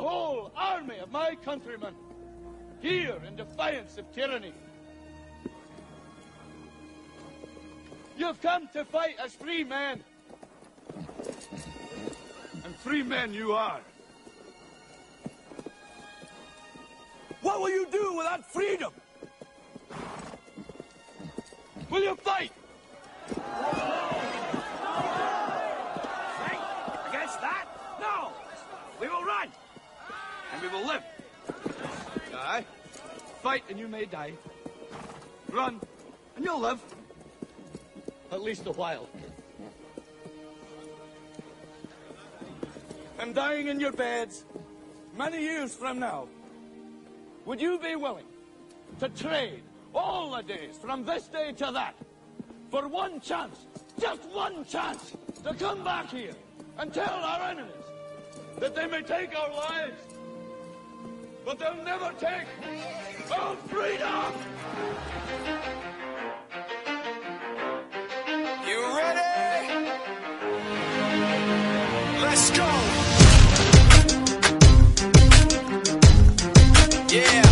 whole army of my countrymen here in defiance of tyranny. You've come to fight as free men. And free men you are. What will you do without freedom? Will you fight? Fight against that? No! We will run! And we will live. Die. Fight and you may die. Run and you'll live. At least a while. And dying in your beds many years from now, would you be willing to trade all the days from this day to that for one chance, just one chance, to come back here and tell our enemies that they may take our lives, but they'll never take our freedom? You ready? Let's go. Yeah.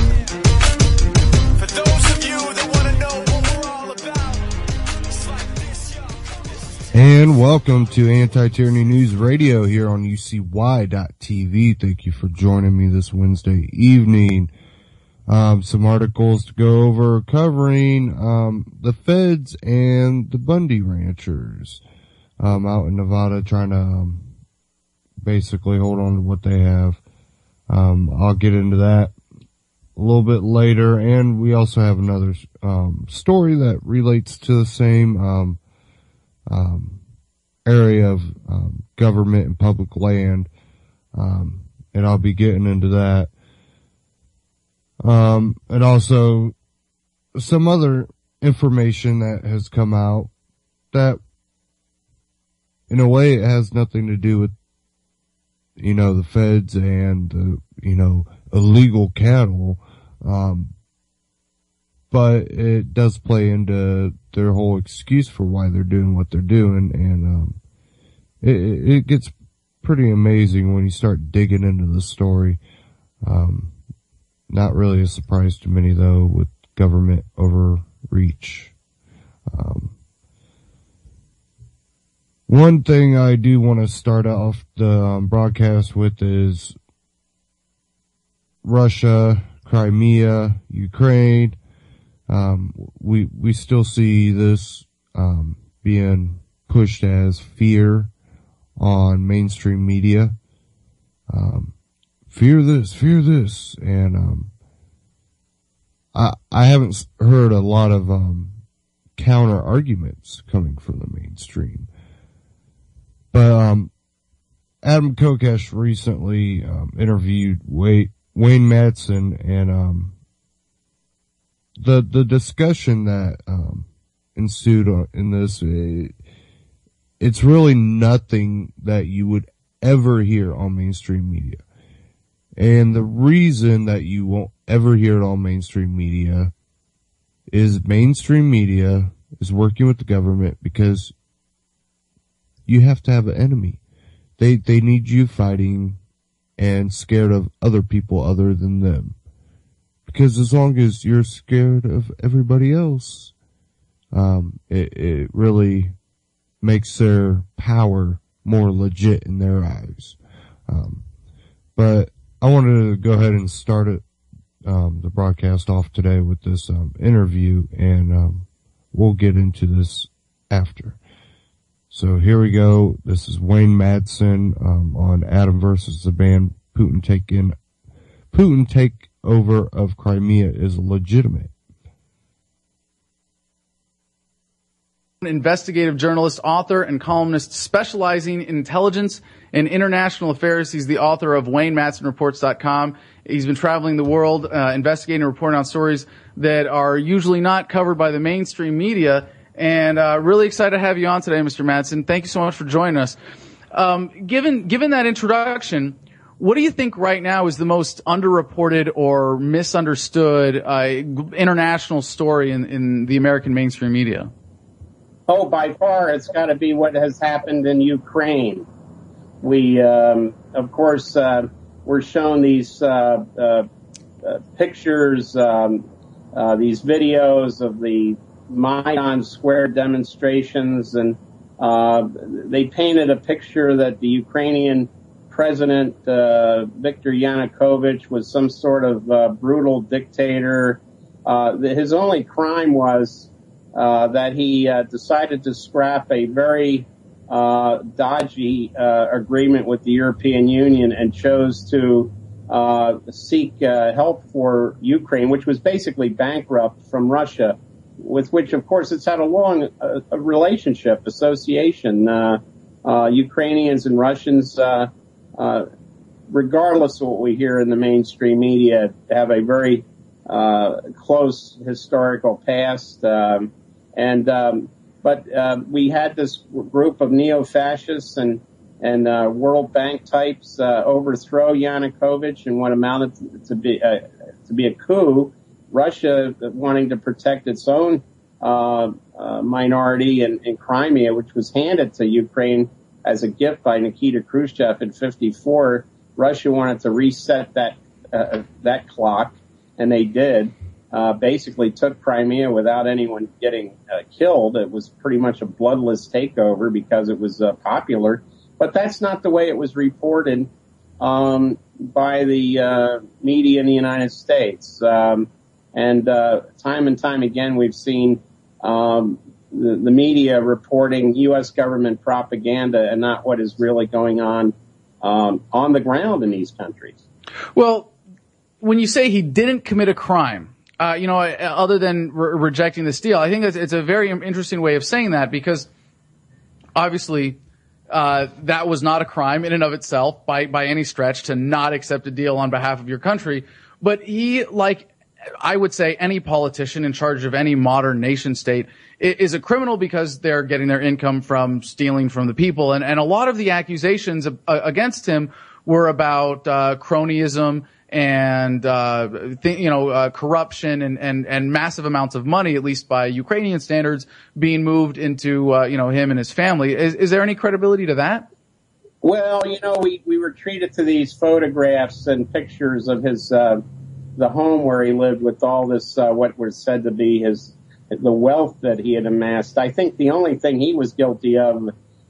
For those of you that want to know what we're all about, it's like this, yo. And welcome to Anti-Tyranny News Radio here on UCY.TV. Thank you for joining me this Wednesday evening. Some articles to go over covering the feds and the Bundy ranchers out in Nevada trying to basically hold on to what they have. I'll get into that a little bit later, and we also have another story that relates to the same area of government and public land, and I'll be getting into that. And also some other information that has come out that, in a way, it has nothing to do with, the feds and the, illegal cattle. But it does play into their whole excuse for why they're doing what they're doing. And, it gets pretty amazing when you start digging into the story. Not really a surprise to many, though, with government overreach. One thing I do want to start off the broadcast with is Russia, Crimea, Ukraine. We still see this being pushed as fear on mainstream media. Fear this, and I haven't heard a lot of counter arguments coming from the mainstream. But Adam Kokesh recently interviewed Wayne Madsen, and the discussion that ensued in this, it's really nothing that you would ever hear on mainstream media. And the reason that you won't ever hear it on mainstream media is mainstream media is working with the government because you have to have an enemy. They need you fighting and scared of other people other than them. Because as long as you're scared of everybody else, it really makes their power more legit in their eyes. But I wanted to go ahead and start the broadcast off today with this interview, and we'll get into this after. So here we go. This is Wayne Madsen on Adam versus the Band. Putin takeover of Crimea is legitimate. Investigative journalist, author, and columnist specializing in intelligence and international affairs. He's the author of WayneMadsenReports.com. He's been traveling the world, investigating and reporting on stories that are usually not covered by the mainstream media. And really excited to have you on today, Mr. Madsen. Thank you so much for joining us. Given that introduction, what do you think right now is the most underreported or misunderstood international story in the American mainstream media? Oh, by far, it's got to be what has happened in Ukraine. We, of course, we're shown these pictures, these videos of the Maidan Square demonstrations, and they painted a picture that the Ukrainian President Viktor Yanukovych was some sort of brutal dictator. His only crime was that he decided to scrap a very dodgy agreement with the European Union and chose to seek help for Ukraine, which was basically bankrupt, from Russia, with which, of course, it's had a long relationship, association. Ukrainians and Russians, regardless of what we hear in the mainstream media, have a very close historical past. But we had this group of neo-fascists and World Bank types overthrow Yanukovych in what amounted to be a coup. Russia wanting to protect its own minority in Crimea, which was handed to Ukraine as a gift by Nikita Khrushchev in '54. Russia wanted to reset that clock, and they did. Basically took Crimea without anyone getting killed. It was pretty much a bloodless takeover because it was popular. But that's not the way it was reported by the media in the United States. Time and time again, we've seen the media reporting U.S. government propaganda and not what is really going on the ground in these countries. Well, when you say he didn't commit a crime, other than rejecting this deal, I think it's a very interesting way of saying that, because obviously that was not a crime in and of itself by any stretch to not accept a deal on behalf of your country. But he, like I would say any politician in charge of any modern nation state, is a criminal because they're getting their income from stealing from the people. And a lot of the accusations against him were about cronyism and corruption and massive amounts of money, at least by Ukrainian standards, being moved into him and his family. Is there any credibility to that? Well, we were treated to these photographs and pictures of his the home where he lived with all this what was said to be the wealth that he had amassed. I think the only thing he was guilty of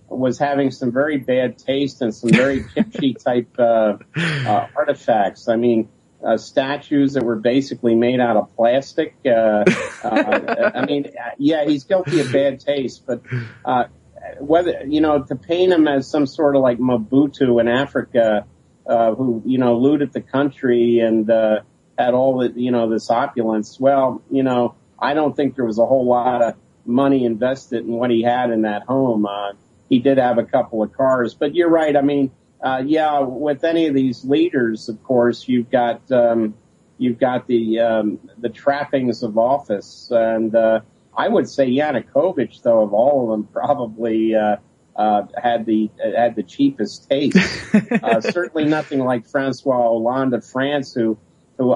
was having some very bad taste and some very kimchi type artifacts. I mean, statues that were basically made out of plastic. He's guilty of bad taste, but whether to paint him as some sort of like Mobutu in Africa, who looted the country and had all the this opulence. Well, I don't think there was a whole lot of money invested in what he had in that home. He did have a couple of cars, but you're right. I mean, with any of these leaders, of course, you've got the trappings of office, and I would say Yanukovych, though, of all of them, probably had the cheapest taste. Certainly nothing like Francois Hollande of France, who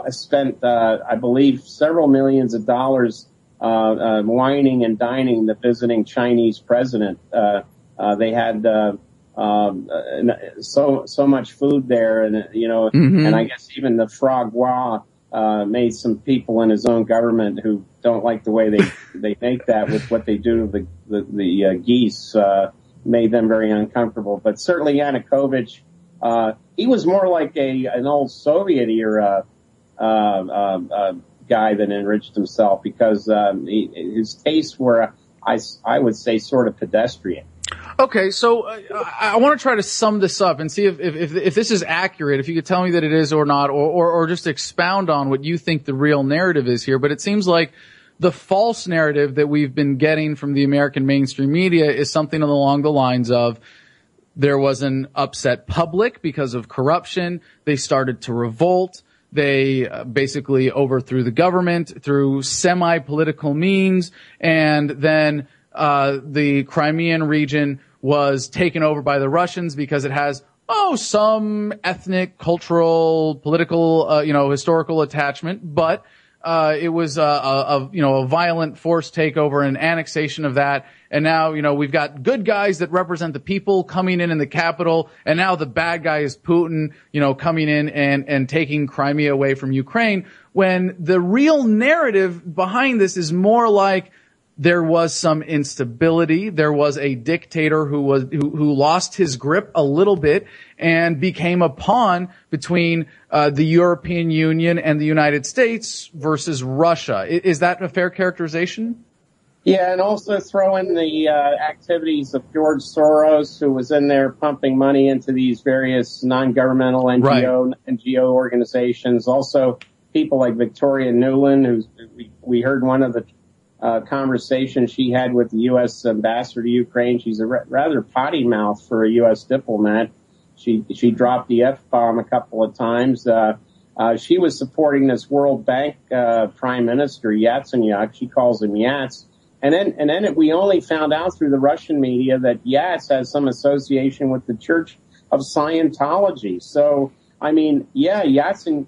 spent, I believe, several millions of dollars wining and dining the visiting Chinese president. They had so much food there, and and I guess even the foie gras made some people in his own government who don't like the way they make that with what they do to the geese, made them very uncomfortable. But certainly Yanukovych, he was more like an old Soviet era guy that enriched himself, because his tastes were, I would say, sort of pedestrian. Okay, so I want to try to sum this up and see if this is accurate, if you could tell me that it is or not, or just expound on what you think the real narrative is here. But it seems like the false narrative that we've been getting from the American mainstream media is something along the lines of there was an upset public because of corruption. They started to revolt. They basically overthrew the government through semi-political means, and then the Crimean region was taken over by the Russians because it has some ethnic, cultural, political, historical attachment, but it was a violent forced takeover and annexation of that. And now, we've got good guys that represent the people coming in the capital. And now the bad guy is Putin, coming in and taking Crimea away from Ukraine, when the real narrative behind this is more like there was some instability. There was a dictator who lost his grip a little bit and became a pawn between the European Union and the United States versus Russia. Is that a fair characterization? Yeah, and also throw in the activities of George Soros, who was in there pumping money into these various non-governmental NGO organizations. Also, people like Victoria Nuland, who's we heard one of the conversation she had with the U.S. ambassador to Ukraine. She's a rather potty mouth for a U.S. diplomat. She dropped the F-bomb a couple of times. She was supporting this World Bank Prime Minister Yatsenyuk. She calls him Yats. And then we only found out through the Russian media that Yats has some association with the Church of Scientology. So, I mean, yeah, Yanukovych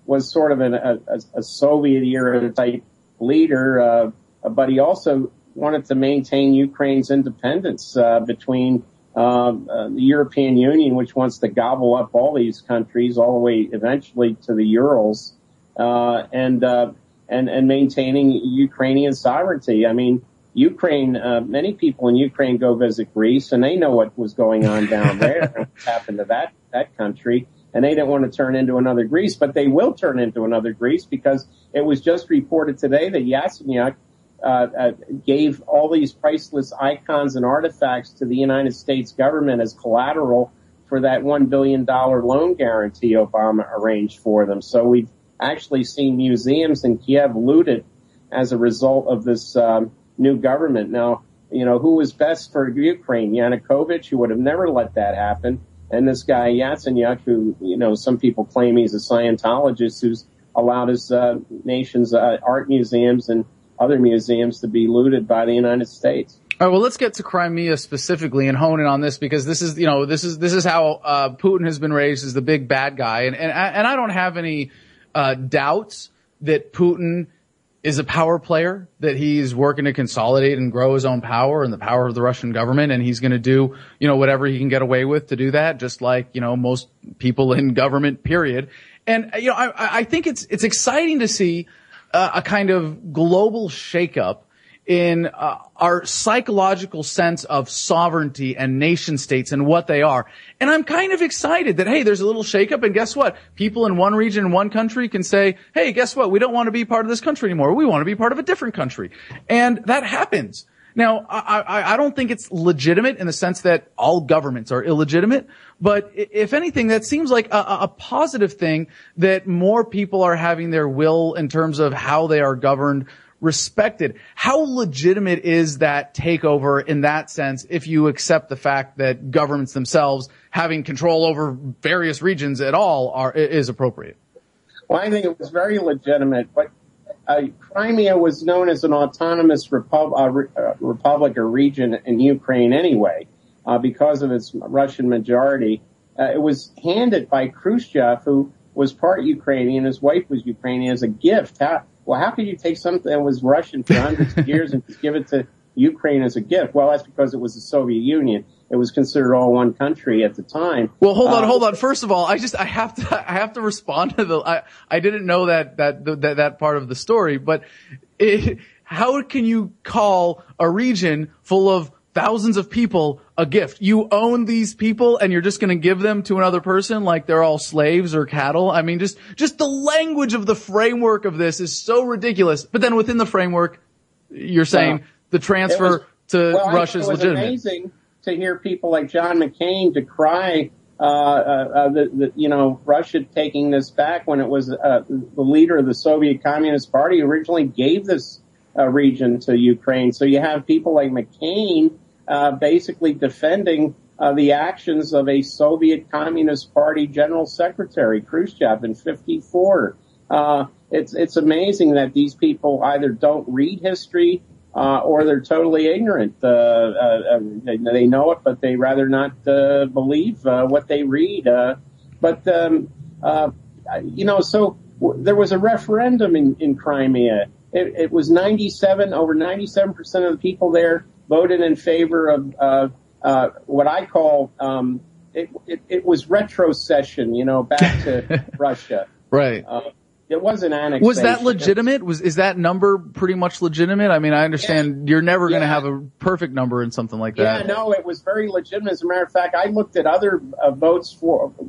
was sort of a Soviet era type leader, but he also wanted to maintain Ukraine's independence between the European Union, which wants to gobble up all these countries all the way eventually to the Urals, and maintaining Ukrainian sovereignty. I mean, Ukraine, many people in Ukraine go visit Greece, and they know what was going on down there, what happened to that country. And they didn't want to turn into another Greece, but they will turn into another Greece, because it was just reported today that Yatsenyuk gave all these priceless icons and artifacts to the United States government as collateral for that $1 billion loan guarantee Obama arranged for them. So we've actually seen museums in Kiev looted as a result of this new government. Now, who was best for Ukraine? Yanukovych, who would have never let that happen. And this guy Yatsenyuk, who, some people claim he's a Scientologist, who's allowed his nation's art museums and other museums to be looted by the United States. All right, well, let's get to Crimea specifically and hone in on this, because this is how Putin has been raised as the big bad guy, and I don't have any doubts that Putin is a power player, that he's working to consolidate and grow his own power and the power of the Russian government, and he's going to do, whatever he can get away with to do that, just like, most people in government, period. And, I think it's exciting to see a kind of global shakeup in our psychological sense of sovereignty and nation states and what they are. And I'm kind of excited that, hey, there's a little shakeup, and guess what? People in one region, in one country can say, hey, guess what? We don't want to be part of this country anymore. We want to be part of a different country. And that happens. Now, I don't think it's legitimate in the sense that all governments are illegitimate, but if anything, that seems like a positive thing, that more people are having their will in terms of how they are governed respected. How legitimate is that takeover in that sense, if you accept the fact that governments themselves having control over various regions at all is appropriate? Well, I think it was very legitimate, but Crimea was known as an autonomous republic or region in Ukraine anyway, because of its Russian majority. It was handed by Khrushchev, who was part Ukrainian, his wife was Ukrainian, as a gift. How could you take something that was Russian for hundreds of years and just give it to Ukraine as a gift? Well, that's because it was the Soviet Union. It was considered all one country at the time. Well, hold on. First of all, I have to respond to I didn't know that part of the story, but how can you call a region full of thousands of people a gift? You own these people and you're just going to give them to another person like they're all slaves or cattle? I mean, just the language of the framework of this is so ridiculous. But then within the framework, you're saying the transfer to Russia is legitimate. It was amazing to hear people like John McCain decry Russia taking this back, when it was the leader of the Soviet Communist Party who originally gave this region to Ukraine. So you have people like McCain basically defending the actions of a Soviet Communist Party General Secretary, Khrushchev, in '54. It's amazing that these people either don't read history or they're totally ignorant. They know it, but they rather not believe what they read. But there was a referendum in Crimea. It was over 97% of the people there voted in favor of what I call it was retrocession, back to Russia. Right. It wasn't annexation. Was that legitimate? Is that number pretty much legitimate? I mean, I understand you're never going to have a perfect number in something like that. Yeah, no, it was very legitimate. As a matter of fact, I looked at other votes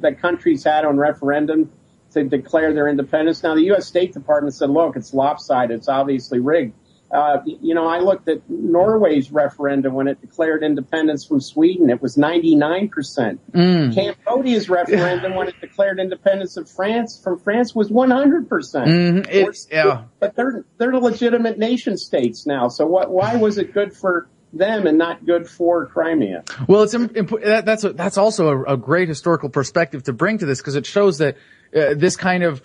that countries had on referendum to declare their independence. Now, the U.S. State Department said, look, it's lopsided. It's obviously rigged. I looked at Norway's referendum when it declared independence from Sweden. It was 99%. Cambodia's referendum when it declared independence from France was 100%. But they're legitimate nation states now. So why was it good for them and not good for Crimea? Well, that's also a great historical perspective to bring to this, because it shows that this kind of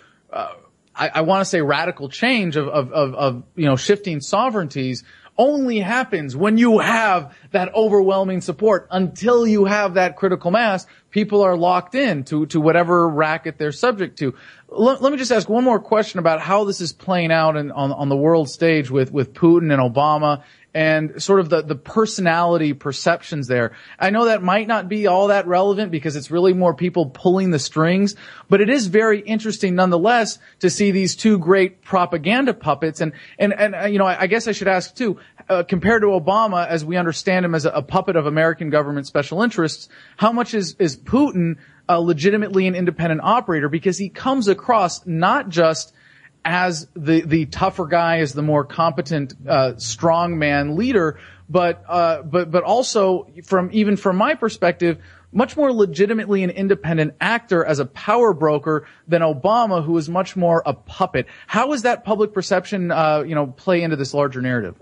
I want to say radical change of shifting sovereignties only happens when you have that overwhelming support. Until you have that critical mass, people are locked in to whatever racket they're subject to. Let me just ask one more question about how this is playing out on the world stage with Putin and Obama, and sort of the personality perceptions there. I know that might not be all that relevant because it's really more people pulling the strings, but it is very interesting nonetheless to see these two great propaganda puppets. And I guess I should ask too, compared to Obama, as we understand him as a puppet of American government special interests, how much is Putin legitimately an independent operator? Because he comes across not just as the tougher guy, as the more competent, strongman leader, but also from my perspective, much more legitimately an independent actor as a power broker than Obama, who is much more a puppet. How does that public perception, play into this larger narrative?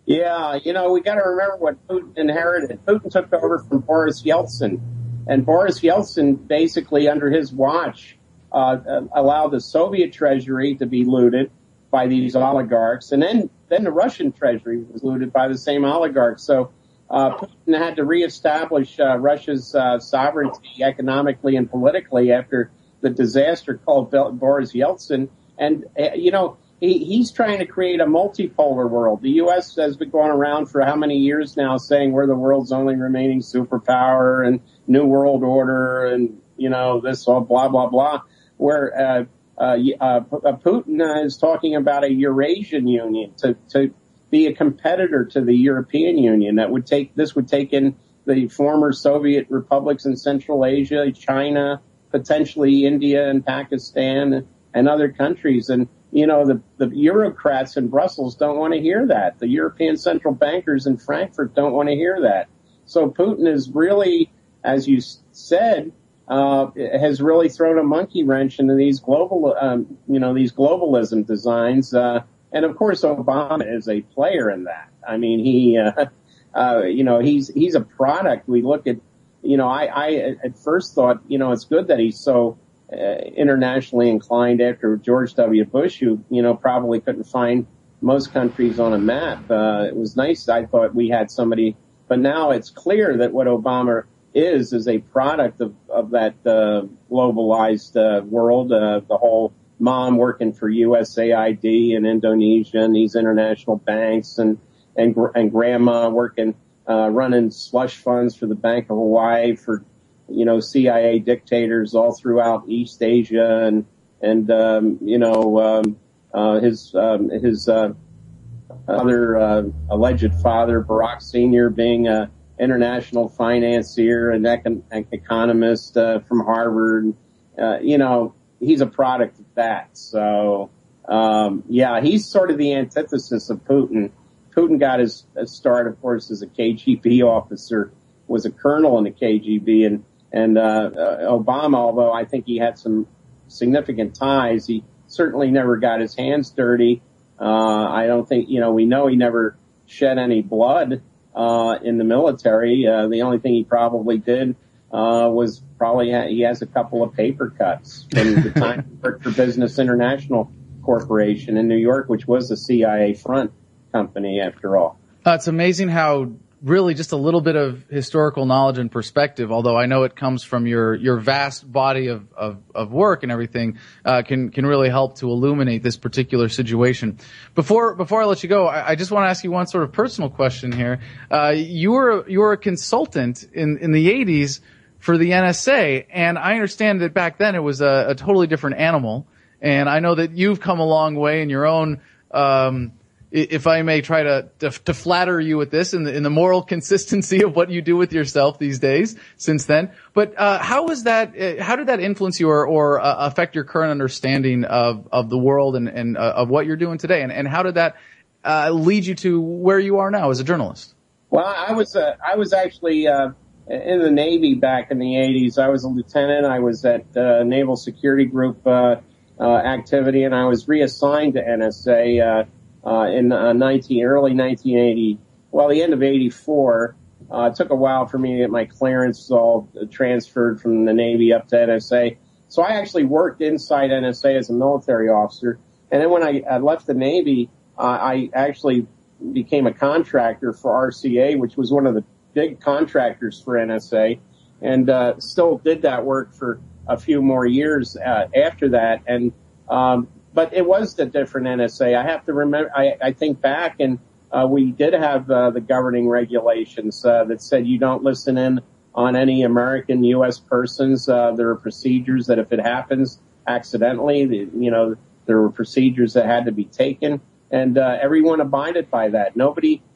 Yeah, we got to remember what Putin inherited. Putin took over from Boris Yeltsin, and Boris Yeltsin basically, under his watch, allowed the Soviet treasury to be looted by these oligarchs, and then the Russian treasury was looted by the same oligarchs. So Putin had to reestablish Russia's sovereignty economically and politically after the disaster called Boris Yeltsin. And he's trying to create a multipolar world. The U.S. has been going around for how many years now saying we're the world's only remaining superpower and new world order and this all blah blah blah. Where Putin is talking about a Eurasian Union to be a competitor to the European Union that would take in the former Soviet republics in Central Asia, China, potentially India and Pakistan and other countries. And the bureaucrats in Brussels don't want to hear that. The European central bankers in Frankfurt don't want to hear that. So Putin is really, as you said, has really thrown a monkey wrench into these these globalism designs. And of course, Obama is a player in that. I mean, he's a product. We look at, I at first thought, it's good that he's so internationally inclined after George W. Bush, who, probably couldn't find most countries on a map. It was nice. I thought we had somebody, but now it's clear that what Obama is a product of that globalized world, the whole mom working for USAID in Indonesia and these international banks and grandma working running slush funds for the Bank of Hawaii for CIA dictators all throughout East Asia and his other alleged father, Barack Sr., being a international financier and economist from Harvard. He's a product of that. So, he's sort of the antithesis of Putin. Putin got his start, of course, as a KGB officer, was a colonel in the KGB, and Obama, although I think he had some significant ties, he certainly never got his hands dirty. I don't think, we know he never shed any blood in the military. The only thing he probably did was he has a couple of paper cuts from the time he worked for Business International Corporation in New York, which was a CIA front company after all. It's amazing how really just a little bit of historical knowledge and perspective, although I know it comes from your vast body of work and everything, can really help to illuminate this particular situation. Before I let you go, I just want to ask you one sort of personal question here. You were a consultant in the 80s for the NSA, and I understand that back then it was a totally different animal. And I know that you've come a long way in your own, if I may try to flatter you with this, in the moral consistency of what you do with yourself these days since then. But how did that influence you or affect your current understanding of the world and of what you're doing today? And how did that lead you to where you are now as a journalist? Well, I was actually in the Navy back in the 80s. I was a lieutenant. I was at Naval Security Group activity, and I was reassigned to NSA in early 1980. Well, the end of 84. It took a while for me to get my clearance all transferred from the Navy up to NSA. So I actually worked inside NSA as a military officer. And then when I left the Navy, I actually became a contractor for RCA, which was one of the big contractors for NSA, and still did that work for a few more years after that. And but it was a different NSA. I have to remember, I think back, and we did have the governing regulations that said you don't listen in on any American U.S. persons. There are procedures that if it happens accidentally, there were procedures that had to be taken, and everyone abided by that.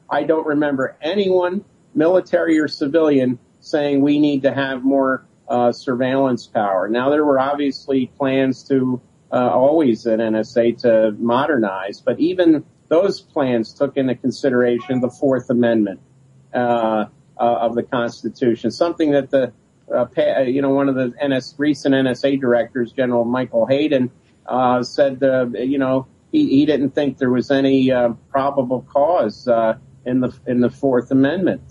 I don't remember anyone, military or civilian, saying we need to have more surveillance power. Now, there were obviously plans to always at NSA to modernize, but even those plans took into consideration the Fourth Amendment of the Constitution, something that one of the recent NSA directors, General Michael Hayden, said, he didn't think there was any probable cause in the Fourth Amendment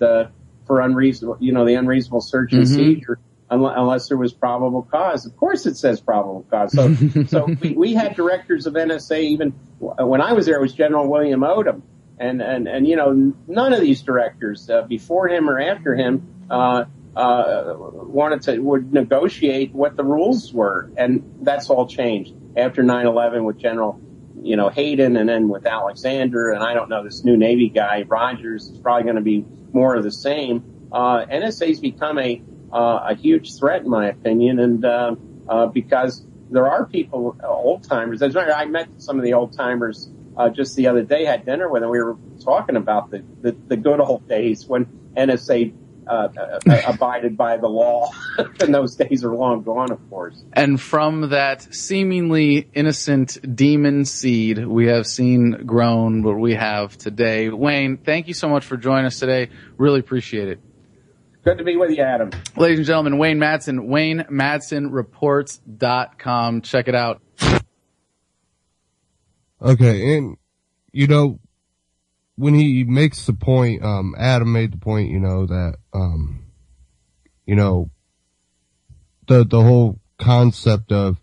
for unreasonable, the unreasonable search and seizure, unless there was probable cause. Of course, it says probable cause. So we had directors of NSA. Even when I was there, it was General William Odom, and none of these directors before him or after him would negotiate what the rules were, and that's all changed after 9/11 with General Hayden, and then with Alexander, and I don't know, this new Navy guy, Rogers, is probably going to be more of the same. NSA's become a huge threat, in my opinion, and because there are people, old-timers. I met some of the old-timers just the other day, had dinner with them. We were talking about the good old days when NSA abided by the law, and those days are long gone, of course. And from that seemingly innocent demon seed, we have seen grown what we have today. Wayne, thank you so much for joining us today. Really appreciate it. Good to be with you, Adam. Ladies and gentlemen, Wayne Madsen, WayneMadsenReports.com. Check it out. Okay, and when he makes the point, Adam made the point, that, the whole concept of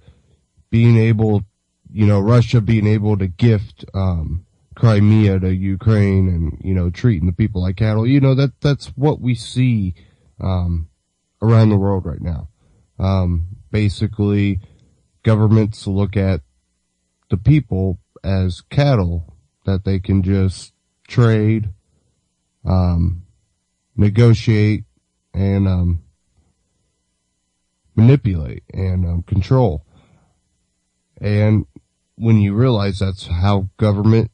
being able, Russia being able to gift, Crimea to Ukraine and, treating the people like cattle, that's what we see, around the world right now. Basically, governments look at the people as cattle that they can just trade, negotiate, and manipulate and control. And when you realize that's how government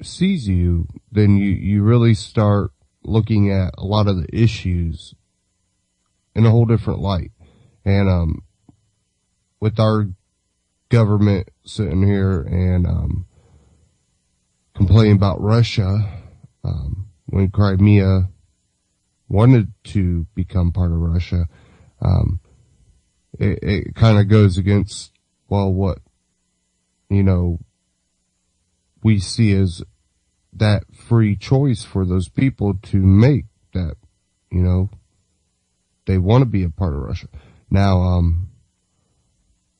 sees you, then you really start looking at a lot of the issues in a whole different light. And with our government sitting here and complaining about Russia, when Crimea wanted to become part of Russia, it kind of goes against, what, we see as that free choice for those people to make, that, they want to be a part of Russia. Now,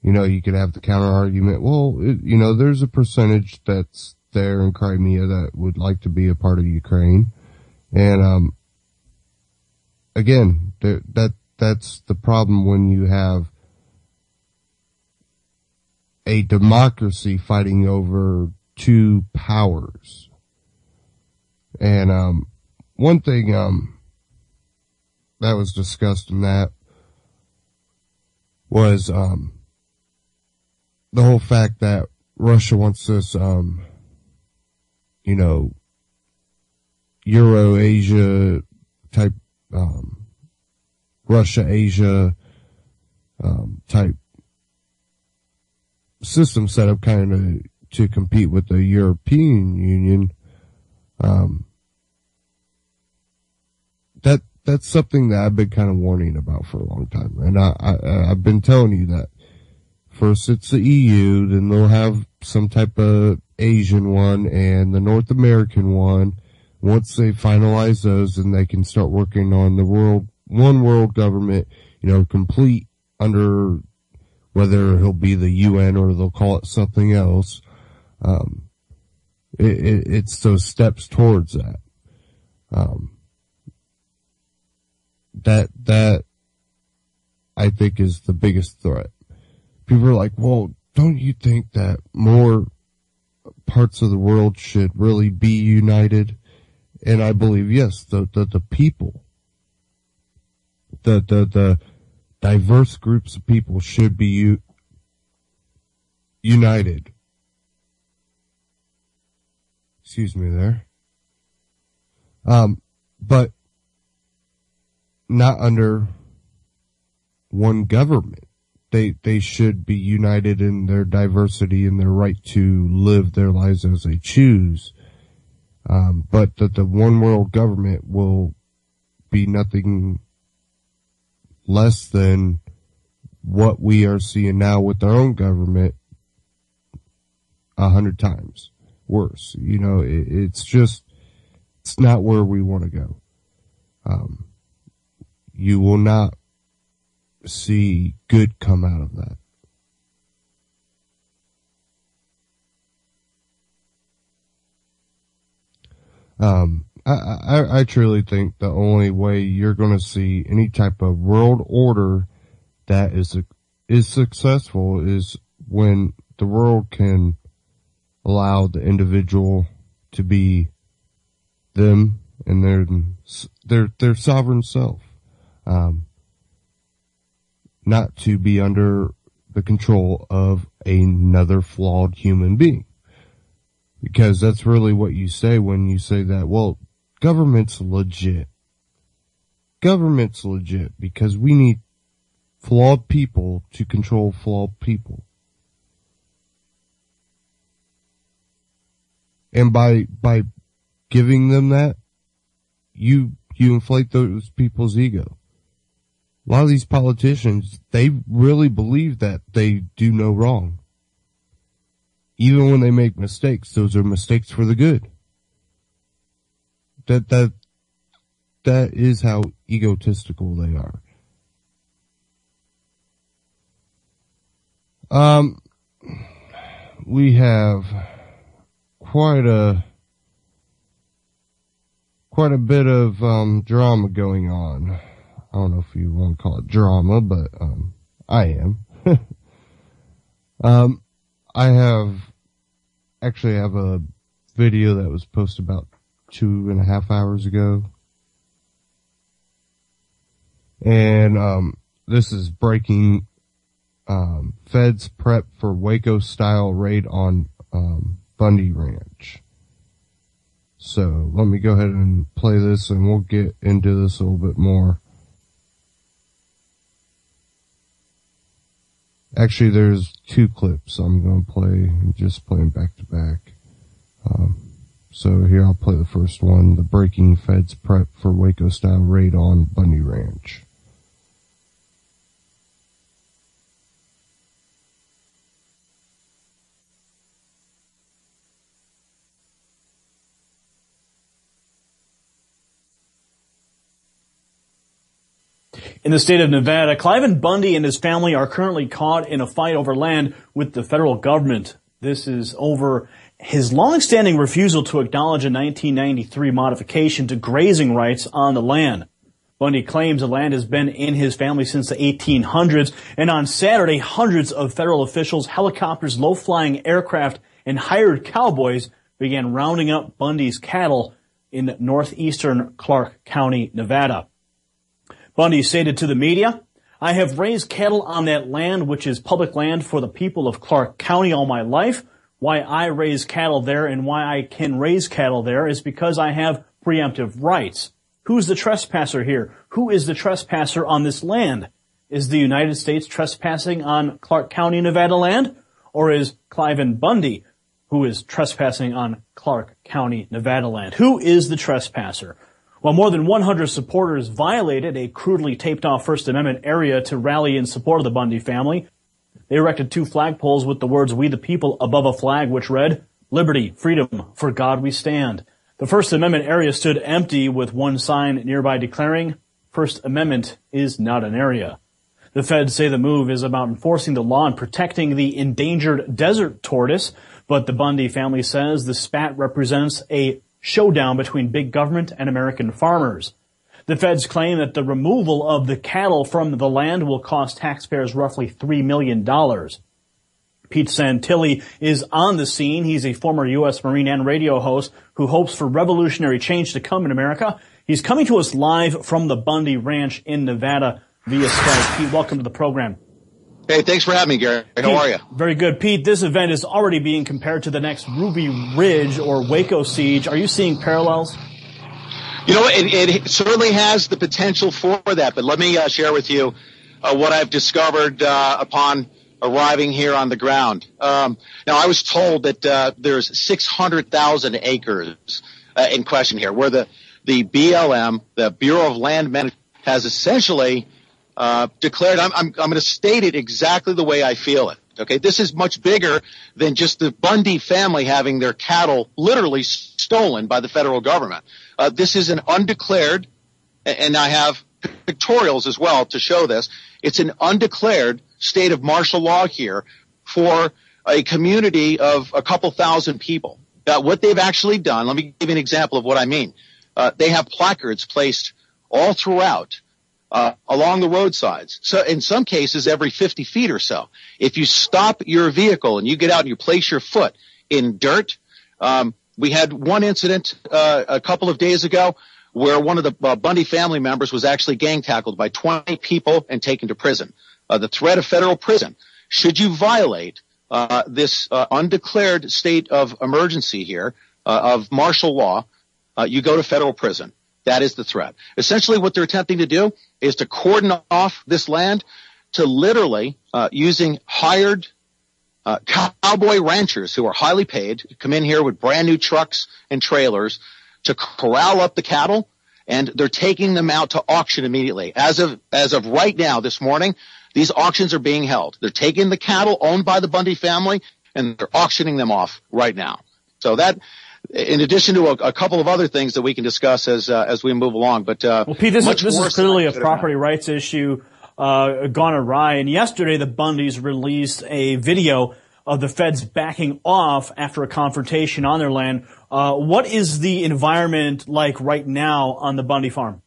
you could have the counter argument, there's a percentage that's there in Crimea that would like to be a part of Ukraine. And, again, that's the problem when you have a democracy fighting over two powers. And one thing that was discussed in that was the whole fact that Russia wants this Euro-Asia type Russia-Asia type system set up kind of to compete with the European Union. That's something that I've been kind of warning about for a long time. And I've been telling you that first it's the EU, then they'll have some type of Asian one and the North American one. Once they finalize those, then they can start working on the one world government, complete under whether he'll be the UN or they'll call it something else. It's those steps towards that. That I think is the biggest threat. People are like, well, don't you think that more parts of the world should really be united? And I believe, yes, the people, the diverse groups of people should be united. Excuse me there. But not under one government. They should be united in their diversity and their right to live their lives as they choose. But that the one world government will be nothing less than what we are seeing now with our own government 100 times worse. It's not where we want to go. You will not see good come out of that. I truly think the only way you're going to see any type of world order that is successful is when the world can allow the individual to be them and their sovereign self, not to be under the control of another flawed human being. Because that's really what you say when you say that, well, government's legit. Government's legit because we need flawed people to control flawed people. And by giving them that, you inflate those people's ego. A lot of these politicians, they really believe that they do no wrong. Even when they make mistakes, those are mistakes for the good. That is how egotistical they are. We have quite a bit of drama going on. I don't know if you want to call it drama, but I am. I have a video that was posted about 2.5 hours ago. And this is breaking Feds prep for Waco style raid on Bundy Ranch. So let me go ahead and play this and we'll get into this a little bit more. Actually, there's 2 clips I'm going to play and just play them back to back. So here I'll play the first one, the breaking Feds prep for Waco style raid on Bundy Ranch. In the state of Nevada, Cliven Bundy and his family are currently caught in a fight over land with the federal government. This is over his long-standing refusal to acknowledge a 1993 modification to grazing rights on the land. Bundy claims the land has been in his family since the 1800s, and on Saturday, hundreds of federal officials, helicopters, low-flying aircraft, and hired cowboys began rounding up Bundy's cattle in northeastern Clark County, Nevada. Bundy stated to the media, "I have raised cattle on that land, which is public land for the people of Clark County all my life. Why I raise cattle there and why I can raise cattle there is because I have preemptive rights. Who's the trespasser here? Who is the trespasser on this land? Is the United States trespassing on Clark County, Nevada land? Or is Cliven Bundy who is trespassing on Clark County, Nevada land? Who is the trespasser?" Well, more than 100 supporters violated a crudely taped-off First Amendment area to rally in support of the Bundy family. They erected 2 flagpoles with the words, "We the people," above a flag which read, "Liberty, freedom, for God we stand." The First Amendment area stood empty with one sign nearby declaring, "First Amendment is not an area." The feds say the move is about enforcing the law and protecting the endangered desert tortoise, but the Bundy family says the spat represents a showdown between big government and American farmers. The feds claim that the removal of the cattle from the land will cost taxpayers roughly $3 million. Pete Santilli is on the scene. He's a former U.S. Marine and radio host who hopes for revolutionary change to come in America. He's coming to us live from the Bundy Ranch in Nevada via Skype. Pete, welcome to the program. Hey, thanks for having me, Gary. How are you? Very good. Pete, this event is already being compared to the next Ruby Ridge or Waco siege. Are you seeing parallels? You know, it certainly has the potential for that, but let me share with you what I've discovered upon arriving here on the ground. Now, I was told that there's 600,000 acres in question here, where the BLM, the Bureau of Land Management, has essentially declared, I'm going to state it exactly the way I feel it. Okay, this is much bigger than just the Bundy family having their cattle literally stolen by the federal government. This is an undeclared, and I have pictorials as well to show this. It's an undeclared state of martial law here for a community of a couple thousand people. What they've actually done, let me give you an example of what I mean. They have placards placed all throughout along the roadsides. So in some cases, every 50 feet or so. If you stop your vehicle and you get out and you place your foot in dirt, we had one incident a couple of days ago where one of the Bundy family members was actually gang tackled by 20 people and taken to prison. The threat of federal prison. Should you violate this undeclared state of emergency here, of martial law, you go to federal prison. That is the threat. Essentially what they're attempting to do is to cordon off this land to literally using hired cowboy ranchers who are highly paid, come in here with brand new trucks and trailers to corral up the cattle, and they're taking them out to auction immediately. As of right now, this morning, these auctions are being held. They're taking the cattle owned by the Bundy family and they're auctioning them off right now. So that, in addition to a couple of other things that we can discuss as we move along, but well, Pete, this is clearly a property rights issue gone awry. And yesterday, the Bundys released a video of the feds backing off after a confrontation on their land. What is the environment like right now on the Bundy farm?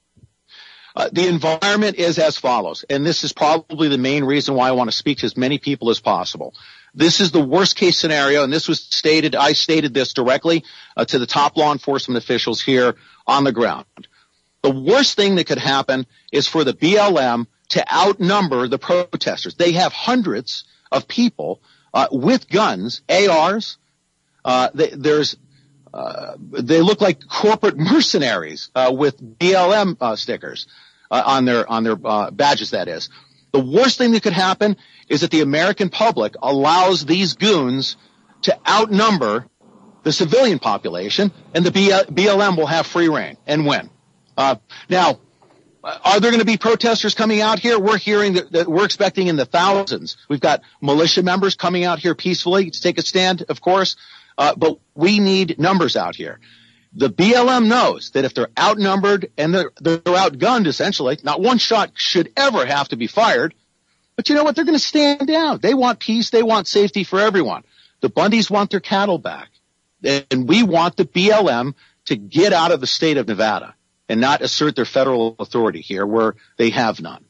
The environment is as follows, and this is probably the main reason why I want to speak to as many people as possible. This is the worst case scenario, and this was stated, I stated this directly to the top law enforcement officials here on the ground. The worst thing that could happen is for the BLM to outnumber the protesters. They have hundreds of people with guns, ARs. They look like corporate mercenaries with BLM stickers on their badges. That is, the worst thing that could happen is that the American public allows these goons to outnumber the civilian population, and the BLM will have free reign and win. Now, are there going to be protesters coming out here? We're hearing that we're expecting in the thousands. We've got militia members coming out here peacefully to take a stand, of course, but we need numbers out here. The BLM knows that if they're outnumbered and they're outgunned, essentially, not one shot should ever have to be fired. But you know what? They're going to stand down. They want peace. They want safety for everyone. The Bundys want their cattle back. And we want the BLM to get out of the state of Nevada. and not assert their federal authority here where they have none.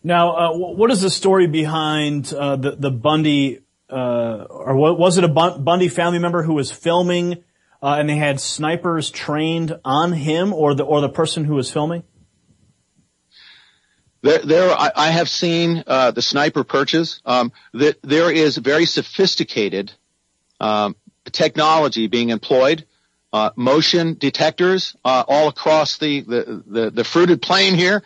Now, what is the story behind the Bundy, or was it a Bundy family member who was filming, and they had snipers trained on him, or the person who was filming? I have seen the sniper perches. That there is very sophisticated technology being employed, motion detectors all across the fruited plain here.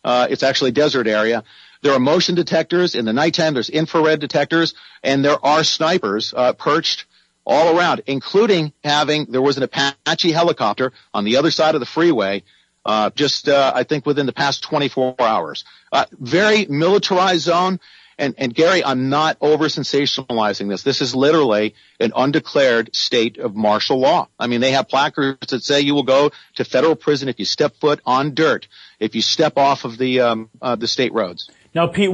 It's actually a desert area. There are motion detectors in the nighttime. There's infrared detectors, and there are snipers perched all around, including there was an Apache helicopter on the other side of the freeway. I think within the past 24 hours. Very militarized zone. And Gary, I'm not over-sensationalizing this. This is literally an undeclared state of martial law. I mean, they have placards that say you will go to federal prison if you step foot on dirt, if you step off of the state roads. Now, Pete,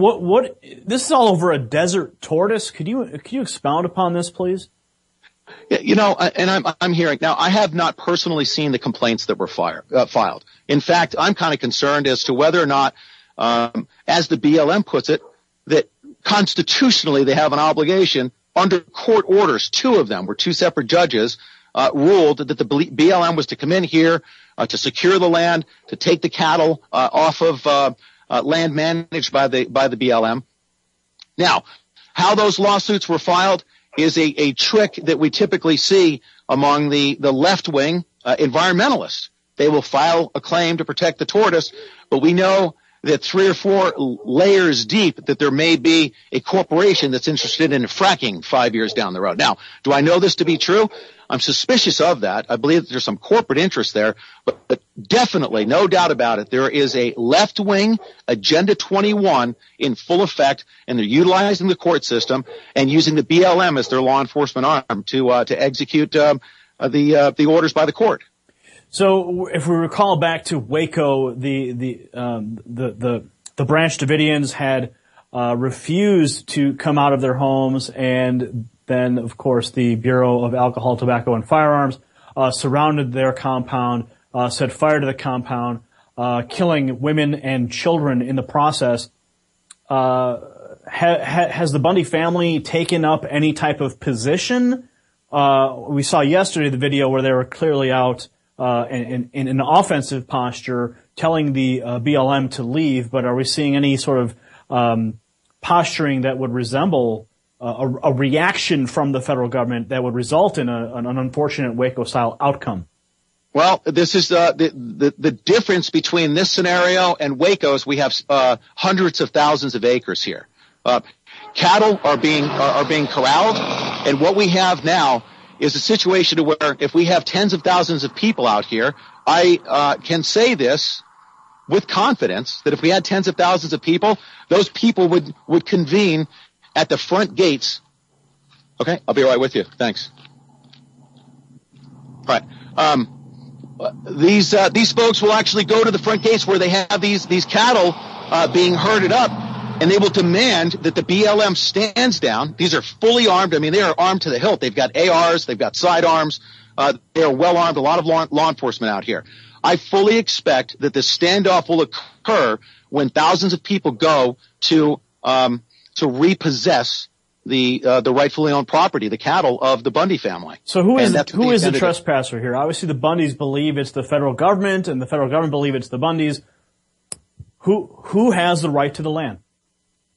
this is all over a desert tortoise. Could you expound upon this, please? You know, and I'm hearing now. I have not personally seen the complaints that were filed. In fact, I'm kind of concerned as to whether or not, as the BLM puts it, that constitutionally they have an obligation under court orders. Two of them were two separate judges ruled that the BLM was to come in here to secure the land, to take the cattle off of land managed by the BLM. Now, how those lawsuits were filed is a trick that we typically see among the left-wing environmentalists. They will file a claim to protect the tortoise, but we know that 3 or 4 layers deep that there may be a corporation that's interested in fracking 5 years down the road. Now, do I know this to be true? I'm suspicious of that. I believe that there's some corporate interest there, but definitely, no doubt about it, there is a left-wing Agenda 21 in full effect, and they're utilizing the court system and using the BLM as their law enforcement arm to execute the orders by the court. So, if we recall back to Waco, the Branch Davidians had refused to come out of their homes, and then, of course, the Bureau of Alcohol, Tobacco, and Firearms surrounded their compound, set fire to the compound, killing women and children in the process. Has the Bundy family taken up any type of position? We saw yesterday the video where they were clearly out in an offensive posture, telling the BLM to leave. But are we seeing any sort of posturing that would resemble a reaction from the federal government that would result in an unfortunate Waco-style outcome? Well, this is the difference between this scenario and Waco's. We have hundreds of thousands of acres here. Cattle are being corralled, and what we have now is a situation where if we have tens of thousands of people out here, I can say this with confidence that if we had tens of thousands of people, those people would convene at the front gates. Okay, I'll be right with you. Thanks. All right. These folks will actually go to the front gates where they have these cattle being herded up, and they will demand that the BLM stands down. These are fully armed. I mean, they are armed to the hilt. They've got ARs. They've got sidearms. They are well armed. A lot of law enforcement out here. I fully expect that the standoff will occur when thousands of people go to repossess the rightfully owned property, the cattle of the Bundy family. So who is the trespasser here? Obviously, the Bundys believe it's the federal government, and the federal government believe it's the Bundys. Who has the right to the land?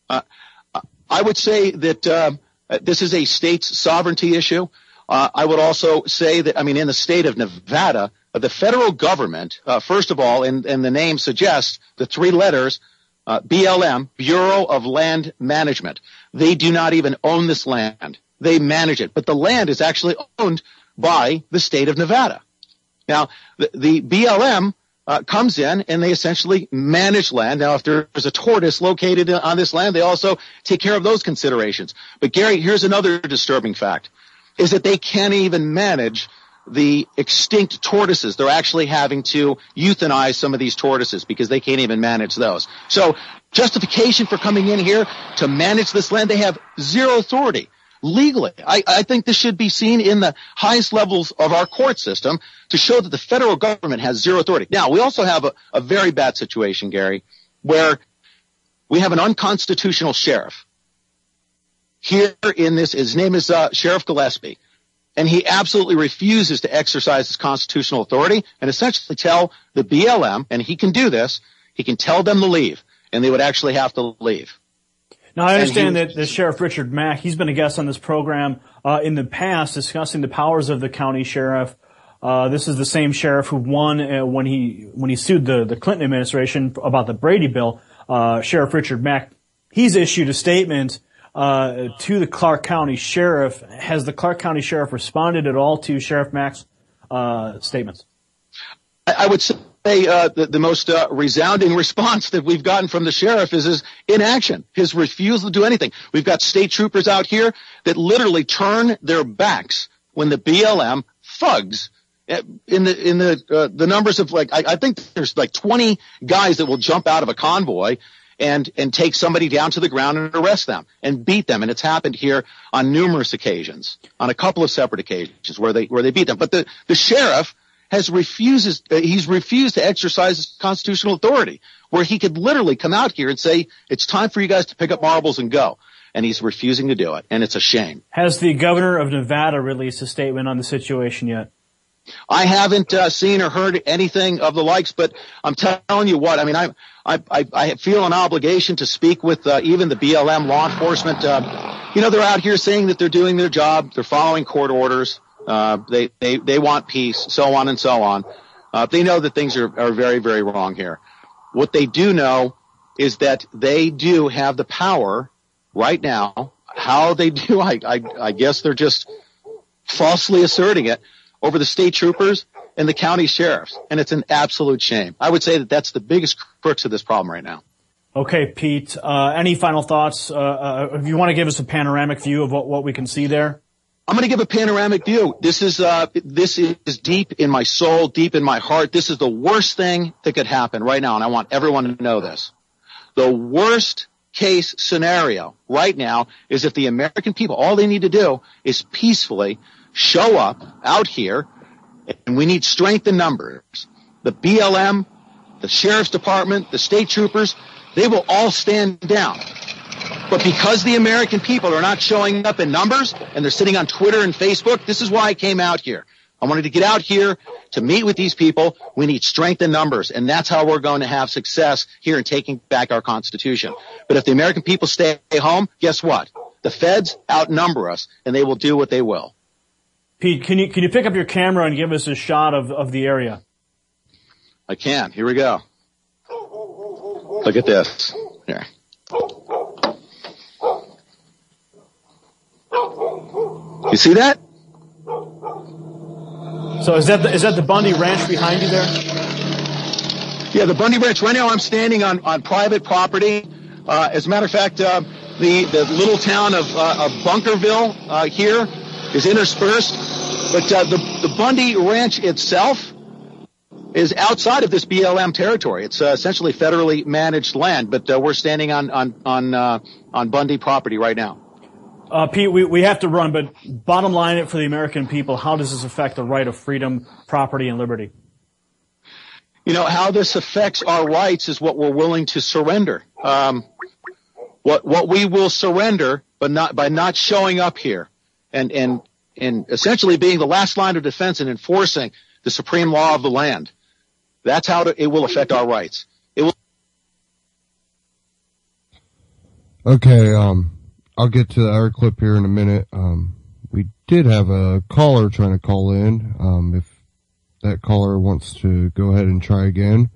I would say that this is a state's sovereignty issue. I would also say that, I mean, in the state of Nevada, the federal government, first of all, and the name suggests, the 3 letters, BLM, Bureau of Land Management. They do not even own this land. They manage it. But the land is actually owned by the state of Nevada. Now, the BLM comes in and they essentially manage land. Now, if there's a tortoise located on this land, they also take care of those considerations. But Gary, here's another disturbing fact, is that they can't even manage the extinct tortoises. They're actually having to euthanize some of these tortoises because they can't even manage those. So justification for coming in here to manage this land, they have zero authority. legally. I think this should be seen in the highest levels of our court system to show that the federal government has zero authority. Now, we also have a very bad situation, Gary, where we have an unconstitutional sheriff. Here in this, his name is Sheriff Gillespie, and he absolutely refuses to exercise his constitutional authority and essentially tell the BLM, and he can do this, he can tell them to leave, and they would actually have to leave. Now, I understand that the Sheriff Richard Mack, he's been a guest on this program in the past discussing the powers of the county sheriff. This is the same sheriff who won when he sued the Clinton administration about the Brady bill. Sheriff Richard Mack, he's issued a statement to the Clark County Sheriff. Has the Clark County Sheriff responded at all to Sheriff Mack's statements? I would say the most resounding response that we've gotten from the sheriff is his inaction, his refusal to do anything. We've got state troopers out here that literally turn their backs when the BLM thugs in the numbers of I think there's like 20 guys that will jump out of a convoy and take somebody down to the ground and arrest them and beat them. And it's happened here on numerous occasions, on a couple of separate occasions where they beat them. But the sheriff he's refused to exercise his constitutional authority, where he could literally come out here and say, it's time for you guys to pick up marbles and go. And he's refusing to do it. And it's a shame. Has the governor of Nevada released a statement on the situation yet? I haven't seen or heard anything of the likes, but I'm telling you what, I mean, I feel an obligation to speak with even the BLM law enforcement. They're out here saying that they're doing their job. They're following court orders. They want peace, so on and so on. They know that things are very, very wrong here. What they do know is that they do have the power right now. How they do, I guess they're just falsely asserting it over the state troopers and the county sheriffs. And it's an absolute shame. I would say that that's the biggest crux of this problem right now. Okay, Pete, any final thoughts? If you want to give us a panoramic view of what we can see there? I'm going to give a panoramic view. This is deep in my soul, deep in my heart. This is the worst thing that could happen right now, and I want everyone to know this. The worst case scenario right now is if the American people, all they need to do is peacefully show up out here, and we need strength in numbers. The BLM, the Sheriff's Department, the state troopers, they will all stand down. But because the American people are not showing up in numbers and they're sitting on Twitter and Facebook, this is why I came out here. I wanted to get out here to meet with these people. We need strength in numbers, and that's how we're going to have success here in taking back our Constitution. But if the American people stay home, guess what? The feds outnumber us, and they will do what they will. Pete, can you pick up your camera and give us a shot of the area? I can. Here we go. Look at this. Here. You see that? So is that the Bundy Ranch behind you there? Yeah, the Bundy Ranch. Right now I'm standing on private property. As a matter of fact, the little town of Bunkerville here is interspersed. But the Bundy Ranch itself is outside of this BLM territory. It's essentially federally managed land, but we're standing on Bundy property right now. Pete, we have to run, but bottom line it for the American people, how does this affect the right of freedom, property, and liberty? How this affects our rights is what we're willing to surrender. What we will surrender, but by not showing up here and essentially being the last line of defense and enforcing the supreme law of the land. That's how it will affect our rights. It will. Okay, I'll get to our clip here in a minute. We did have a caller trying to call in. If that caller wants to go ahead and try again,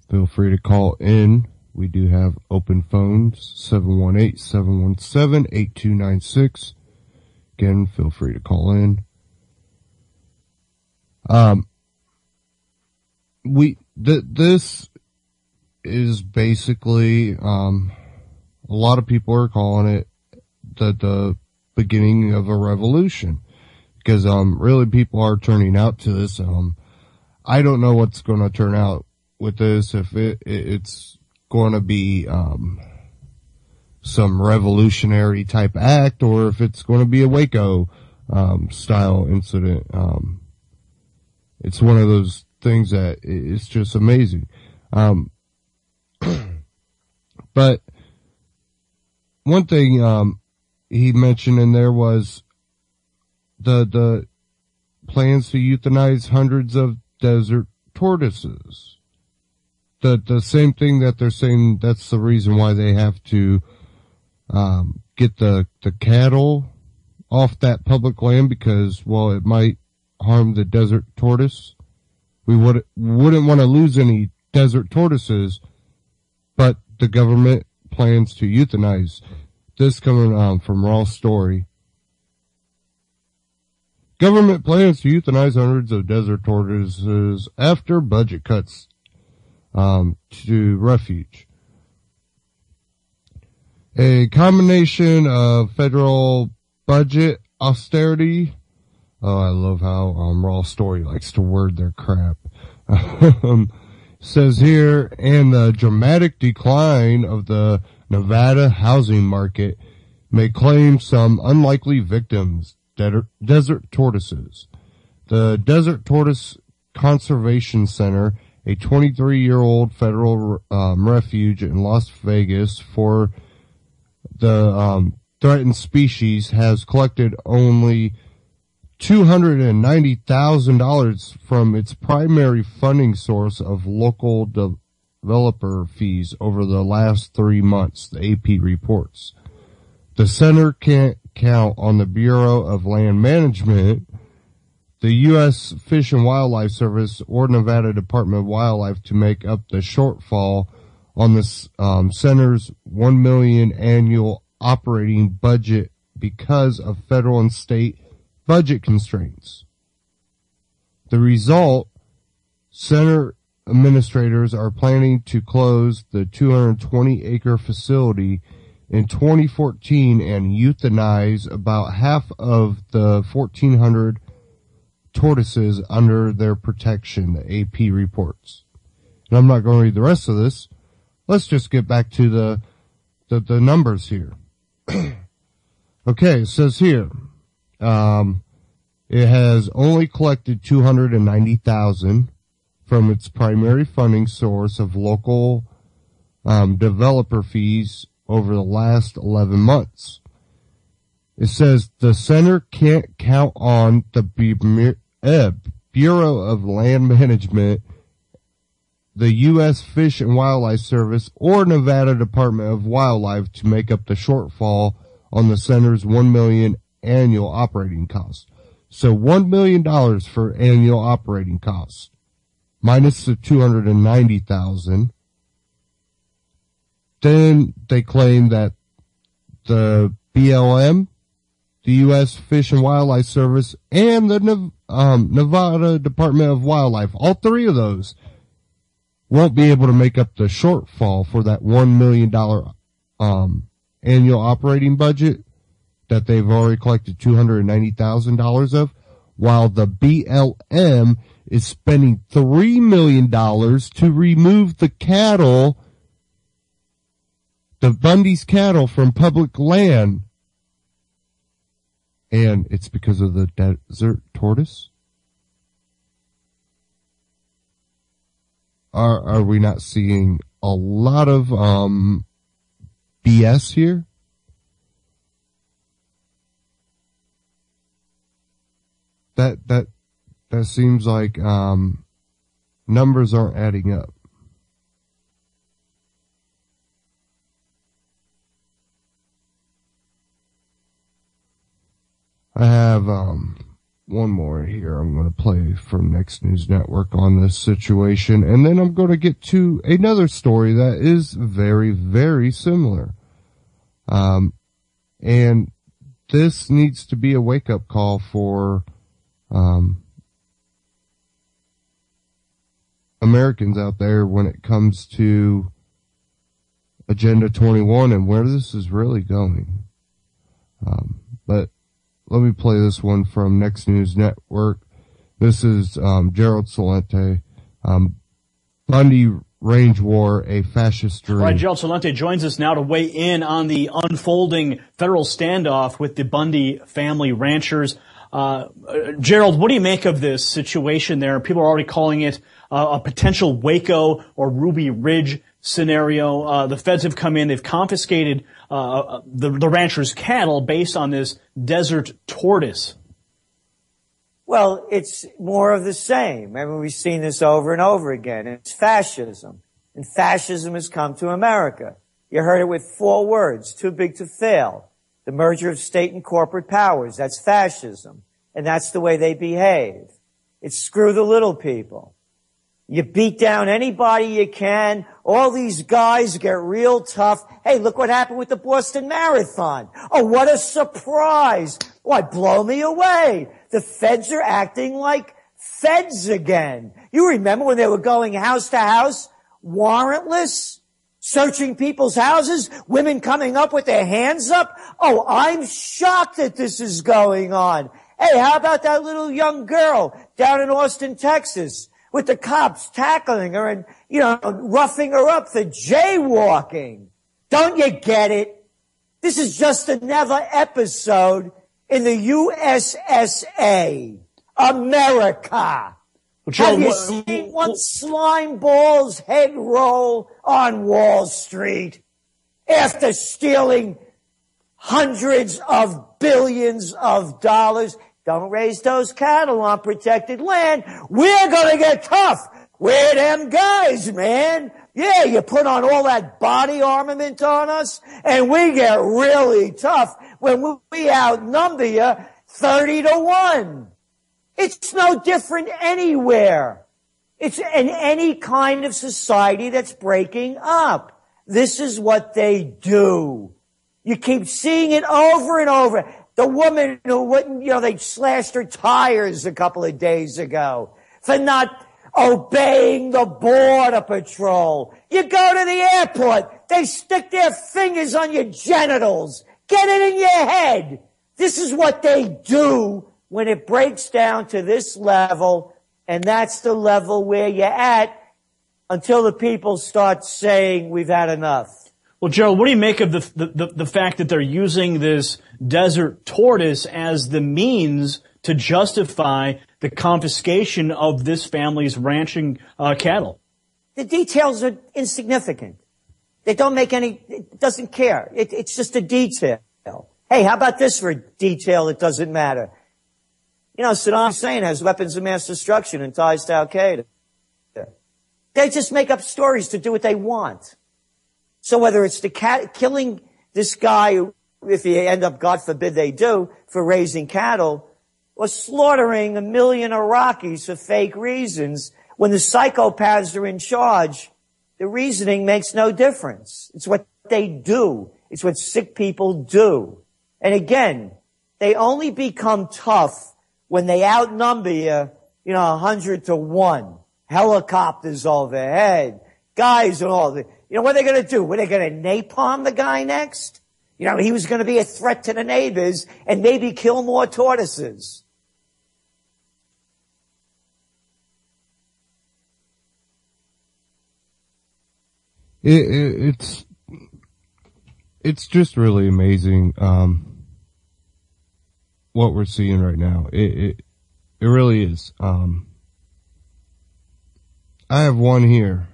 feel free to call in. We do have open phones, 718-717-8296. Again, feel free to call in. This is basically, a lot of people are calling it the beginning of a revolution, because really people are turning out to this. I don't know what's going to turn out with this, if it's going to be so some revolutionary type act or if it's going to be a Waco style incident. It's one of those things that it's just amazing. But one thing he mentioned in there was the plans to euthanize hundreds of desert tortoises. The same thing that they're saying that's the reason why they have to get the cattle off that public land because, well, it might harm the desert tortoise. We wouldn't want to lose any desert tortoises, but the government plans to euthanize. This coming from Raw Story. Government plans to euthanize hundreds of desert tortoises after budget cuts to refuge. A combination of federal budget austerity. Oh, I love how Raw Story likes to word their crap. Says here, and the dramatic decline of the Nevada housing market may claim some unlikely victims, desert tortoises. The Desert Tortoise Conservation Center, a 23-year-old federal refuge in Las Vegas for the threatened species, has collected only $290,000 from its primary funding source of local developer fees over the last 3 months, the AP reports. The center can't count on the Bureau of Land Management, the U.S. Fish and Wildlife Service, or Nevada Department of Wildlife to make up the shortfall on the center's $1 million annual operating budget because of federal and state budget constraints. The result, center administrators are planning to close the 220-acre facility in 2014 and euthanize about half of the 1,400 tortoises under their protection, the AP reports. And I'm not going to read the rest of this. Let's just get back to the numbers here. Okay, it says here, it has only collected $290,000 from its primary funding source of local developer fees over the last 11 months. It says the center can't count on the Bureau of Land Management, the U.S. Fish and Wildlife Service, or Nevada Department of Wildlife to make up the shortfall on the center's $1 million annual operating costs. So $1 million for annual operating costs, minus the $290,000. Then they claim that the BLM, the U.S. Fish and Wildlife Service, and the Nevada Department of Wildlife, all three of those, won't be able to make up the shortfall for that $1 million annual operating budget that they've already collected $290,000 of, while the BLM is spending $3 million to remove the cattle, the Bundy's cattle, from public land. And it's because of the desert tortoise? Are we not seeing a lot of BS here? That seems like numbers aren't adding up. I have one more here I'm going to play from Next News Network on this situation, and then I'm going to get to another story that is very, very similar. And this needs to be a wake-up call for Americans out there when it comes to Agenda 21 and where this is really going. But let me play this one from Next News Network. This is Gerald Celente. Bundy range war a fascist dream. All right, Gerald Celente joins us now to weigh in on the unfolding federal standoff with the Bundy family ranchers. Gerald, what do you make of this situation there? People are already calling it a potential Waco or Ruby Ridge scenario. The feds have come in. They've confiscated the ranchers' cattle based on this desert tortoise. Well, it's more of the same. I mean, we've seen this over and over again. It's fascism. And fascism has come to America. You heard it with 4 words, too big to fail. The merger of state and corporate powers. That's fascism. And that's the way they behave. It's screw the little people. You beat down anybody you can. All these guys get real tough. Hey, look what happened with the Boston Marathon. Oh, what a surprise. Why, blow me away. The feds are acting like feds again. You remember when they were going house to house, warrantless, searching people's houses, women coming up with their hands up? Oh, I'm shocked that this is going on. Hey, how about that little young girl down in Austin, Texas, with the cops tackling her and, roughing her up for jaywalking? Don't you get it? This is just another episode in the USSA, America. Have you seen one slime ball's head roll on Wall Street after stealing hundreds of billions of dollars? Don't raise those cattle on protected land. We're gonna get tough. We're them guys, man. Yeah, you put on all that body armament on us, and we get really tough when we outnumber you 30-1. It's no different anywhere. It's in any kind of society that's breaking up. This is what they do. You keep seeing it over and over. The woman who wouldn't, they slashed her tires a couple of days ago for not obeying the border patrol. You go to the airport, they stick their fingers on your genitals. Get it in your head. This is what they do when it breaks down to this level, and that's the level where you're at until the people start saying we've had enough. Well, Gerald, what do you make of the fact that they're using this desert tortoise as the means to justify the confiscation of this family's ranching cattle? The details are insignificant. They don't make any, it doesn't care. It's just a detail. Hey, how about this for a detail that doesn't matter? Saddam Hussein has weapons of mass destruction and ties to Al-Qaeda. They just make up stories to do what they want. So whether it's the killing this guy, if he end up, God forbid they do, for raising cattle, or slaughtering 1 million Iraqis for fake reasons, when the psychopaths are in charge, the reasoning makes no difference. It's what they do. It's what sick people do. And again, they only become tough when they outnumber you, 100-1. Helicopters overhead, guys and all that. What are they going to do? Were they going to napalm the guy next? He was going to be a threat to the neighbors and maybe kill more tortoises. It's just really amazing what we're seeing right now. It really is. I have one here.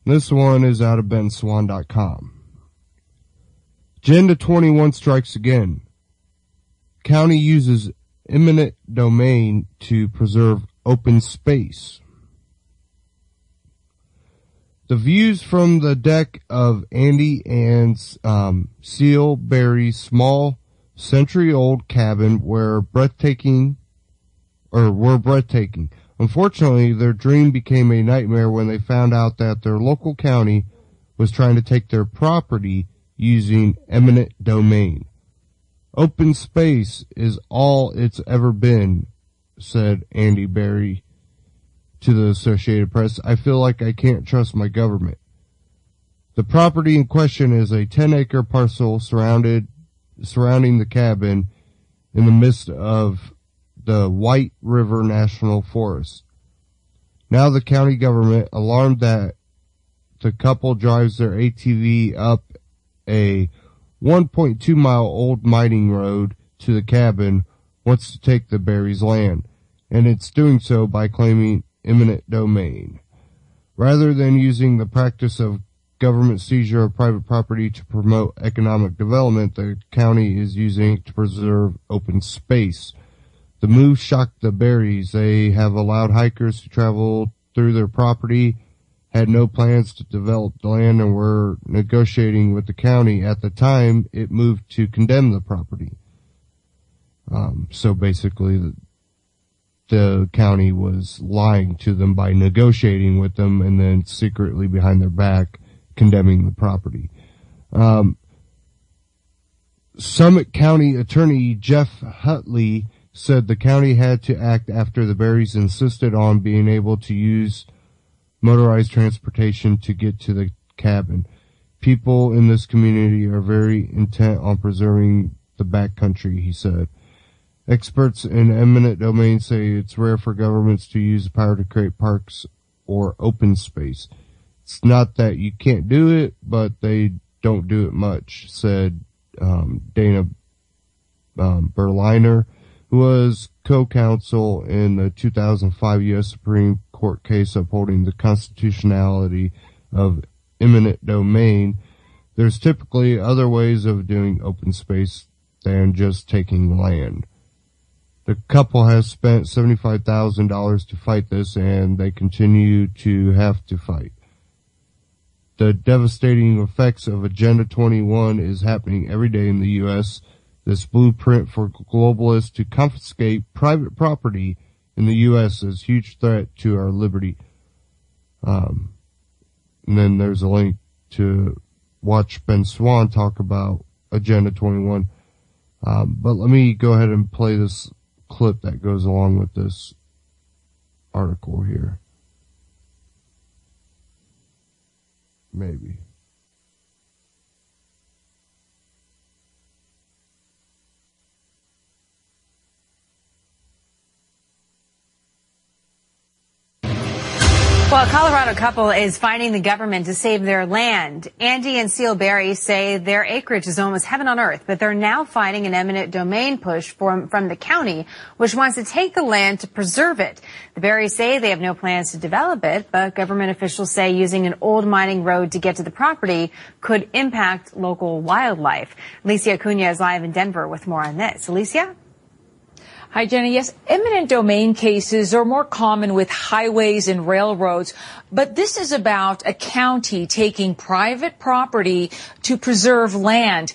This one is out of benswan.com. Agenda 21 strikes again. County uses eminent domain to preserve open space. The views from the deck of Andy and Seal Berry's small century-old cabin were breathtaking. Unfortunately, their dream became a nightmare when they found out that their local county was trying to take their property using eminent domain. Open space is all it's ever been, said Andy Berry to the Associated Press. I feel like I can't trust my government. The property in question is a 10-acre parcel surrounding the cabin in the midst of the White River National Forest. Now the county government, alarmed that the couple drives their ATV up a 1.2 mile old mining road to the cabin, wants to take the Berries' land, and it's doing so by claiming eminent domain. Rather than using the practice of government seizure of private property to promote economic development, the county is using it to preserve open space. The move shocked the Berries. They have allowed hikers to travel through their property, had no plans to develop the land, and were negotiating with the county. At the time, it moved to condemn the property. So basically, the county was lying to them by negotiating with them and then secretly behind their back condemning the property. Summit County Attorney Jeff Hutley said the county had to act after the Berries insisted on being able to use motorized transportation to get to the cabin. People in this community are very intent on preserving the backcountry, he said. Experts in eminent domain say it's rare for governments to use the power to create parks or open space. It's not that you can't do it, but they don't do it much, said Dana Berliner, who was co-counsel in the 2005 U.S. Supreme Court case upholding the constitutionality of eminent domain. There's typically other ways of doing open space than just taking land. The couple has spent $75,000 to fight this, and they continue to have to fight. The devastating effects of Agenda 21 is happening every day in the U.S. This blueprint for globalists to confiscate private property in the U.S. is a huge threat to our liberty. And then there's a link to watch Ben Swan talk about Agenda 21. But let me go ahead and play this clip that goes along with this article here. Maybe. Well, a Colorado couple is fighting the government to save their land. Andy and Seal Berry say their acreage is almost heaven on earth, but they're now fighting an eminent domain push from the county, which wants to take the land to preserve it. The Berries say they have no plans to develop it, but government officials say using an old mining road to get to the property could impact local wildlife. Alicia Acuna is live in Denver with more on this. Alicia? Hi, Jenny. Yes, eminent domain cases are more common with highways and railroads, but this is about a county taking private property to preserve land.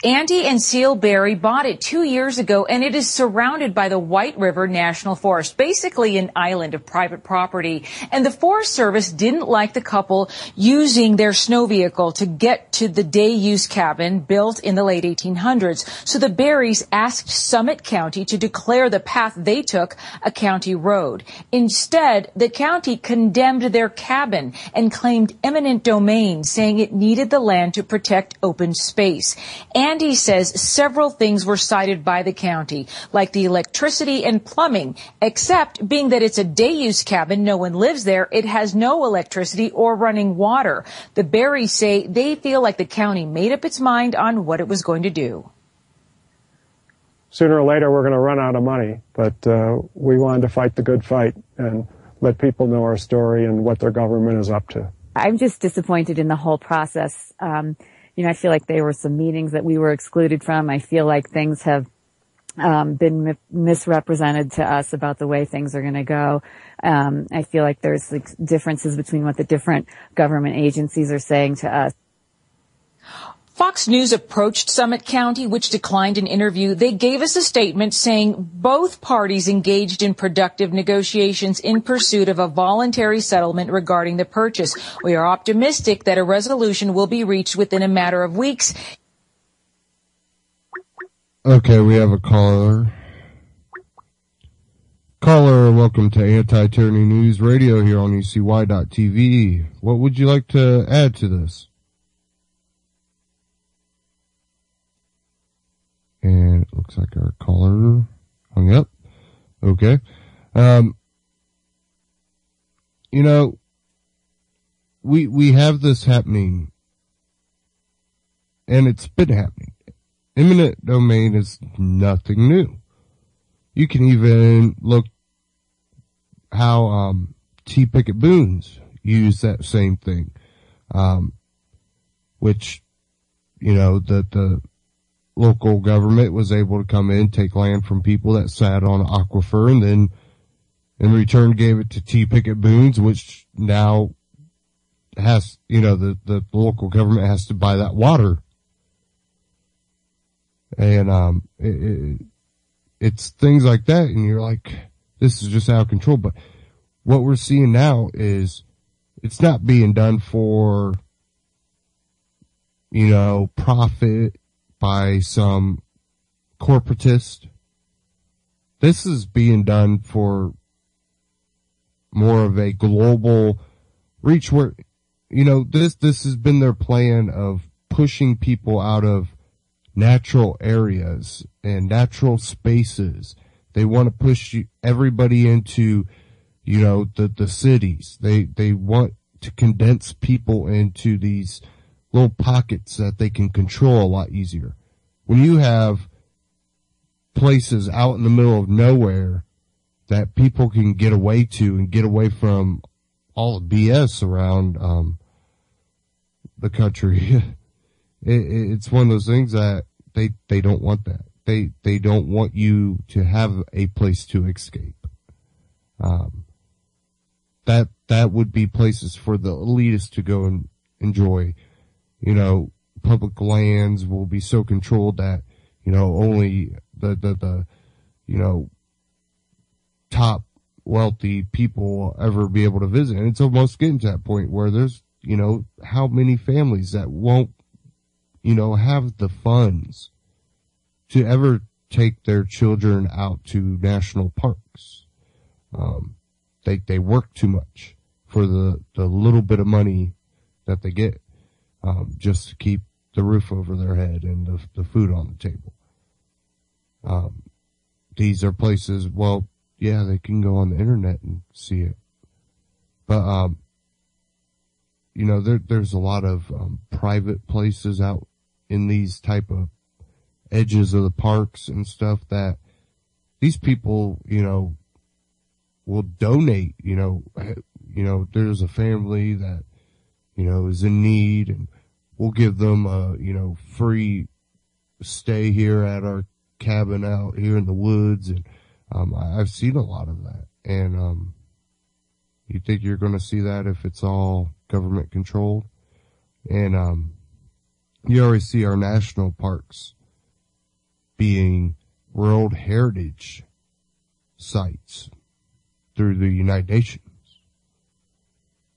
Andy and Seal Berry bought it 2 years ago, and it is surrounded by the White River National Forest, basically an island of private property. And the Forest Service didn't like the couple using their snow vehicle to get to the day-use cabin built in the late 1800s. So the Berries asked Summit County to declare the path they took a county road. Instead, the county condemned their cabin and claimed eminent domain, saying it needed the land to protect open space. Andy says several things were cited by the county, like the electricity and plumbing, except being that it's a day-use cabin, no one lives there, it has no electricity or running water. The Berries say they feel like the county made up its mind on what it was going to do. Sooner or later, we're going to run out of money, but we wanted to fight the good fight and let people know our story and what their government is up to. I'm just disappointed in the whole process. I feel like there were some meetings that we were excluded from. I feel like things have been misrepresented to us about the way things are going to go. I feel like there's differences between what the different government agencies are saying to us. Fox News approached Summit County, which declined an interview. They gave us a statement saying both parties engaged in productive negotiations in pursuit of a voluntary settlement regarding the purchase. We are optimistic that a resolution will be reached within a matter of weeks. Okay, we have a caller. Caller, welcome to Anti-Tyranny News Radio here on ECY.TV. What would you like to add to this? And it looks like our caller hung up. Okay. you know, we have this happening, and it's been happening. Eminent domain is nothing new. You can even look how T. Pickett Boons used that same thing, which, you know, the local government was able to come in, take land from people that sat on an aquifer, and then in return gave it to T. Pickett Boons, which now has, you know, the local government has to buy that water. And it's things like that, and you're like, this is just out of control. But what we're seeing now is it's not being done for, you know, profit by some corporatist. This is being done for more of a global reach where, you know, this has been their plan of pushing people out of natural areas and natural spaces. They want to push everybody into, you know, the cities. They want to condense people into these little pockets that they can control a lot easier. When you have places out in the middle of nowhere that people can get away to and get away from all the BS around the country, it's one of those things that they don't want that. They don't want you to have a place to escape. That would be places for the elitists to go and enjoy. You know, public lands will be so controlled that, you know, only the you know, top wealthy people will ever be able to visit. And it's almost getting to that point where there's, you know, how many families that won't, you know, have the funds to ever take their children out to national parks. They work too much for the little bit of money that they get, just to keep the roof over their head and the food on the table. These are places, well, yeah, they can go on the internet and see it. But, you know, there's a lot of, private places out in these type of edges of the parks and stuff that these people, you know, will donate, you know, there's a family that, you know, is in need, and we'll give them a, you know, free stay here at our cabin out here in the woods. And, I've seen a lot of that. And, you think you're going to see that if it's all government controlled? And, you already see our national parks being World Heritage sites through the United Nations.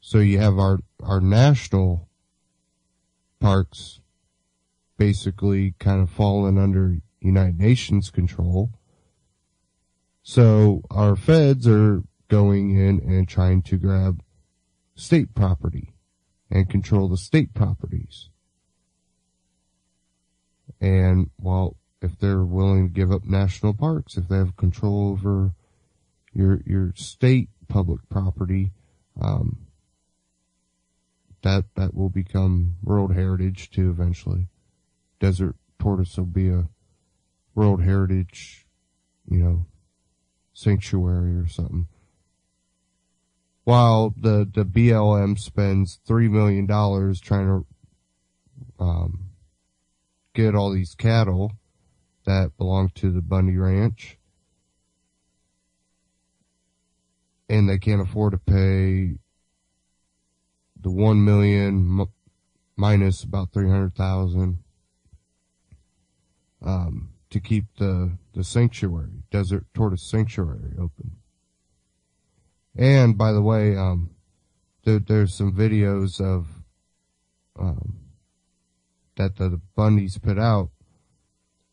So you have our national parks basically kind of falling under United Nations control. So our feds are going in and trying to grab state property and control the state properties. And, well, if they're willing to give up national parks, if they have control over your state public property, that will become World Heritage too eventually. Desert tortoise will be a World Heritage, you know, sanctuary or something. While the BLM spends $3 million trying to get all these cattle that belong to the Bundy Ranch, and they can't afford to pay the $1 million minus about $300,000 to keep the sanctuary, Desert Tortoise Sanctuary, open. And by the way, there's some videos of that the Bundys put out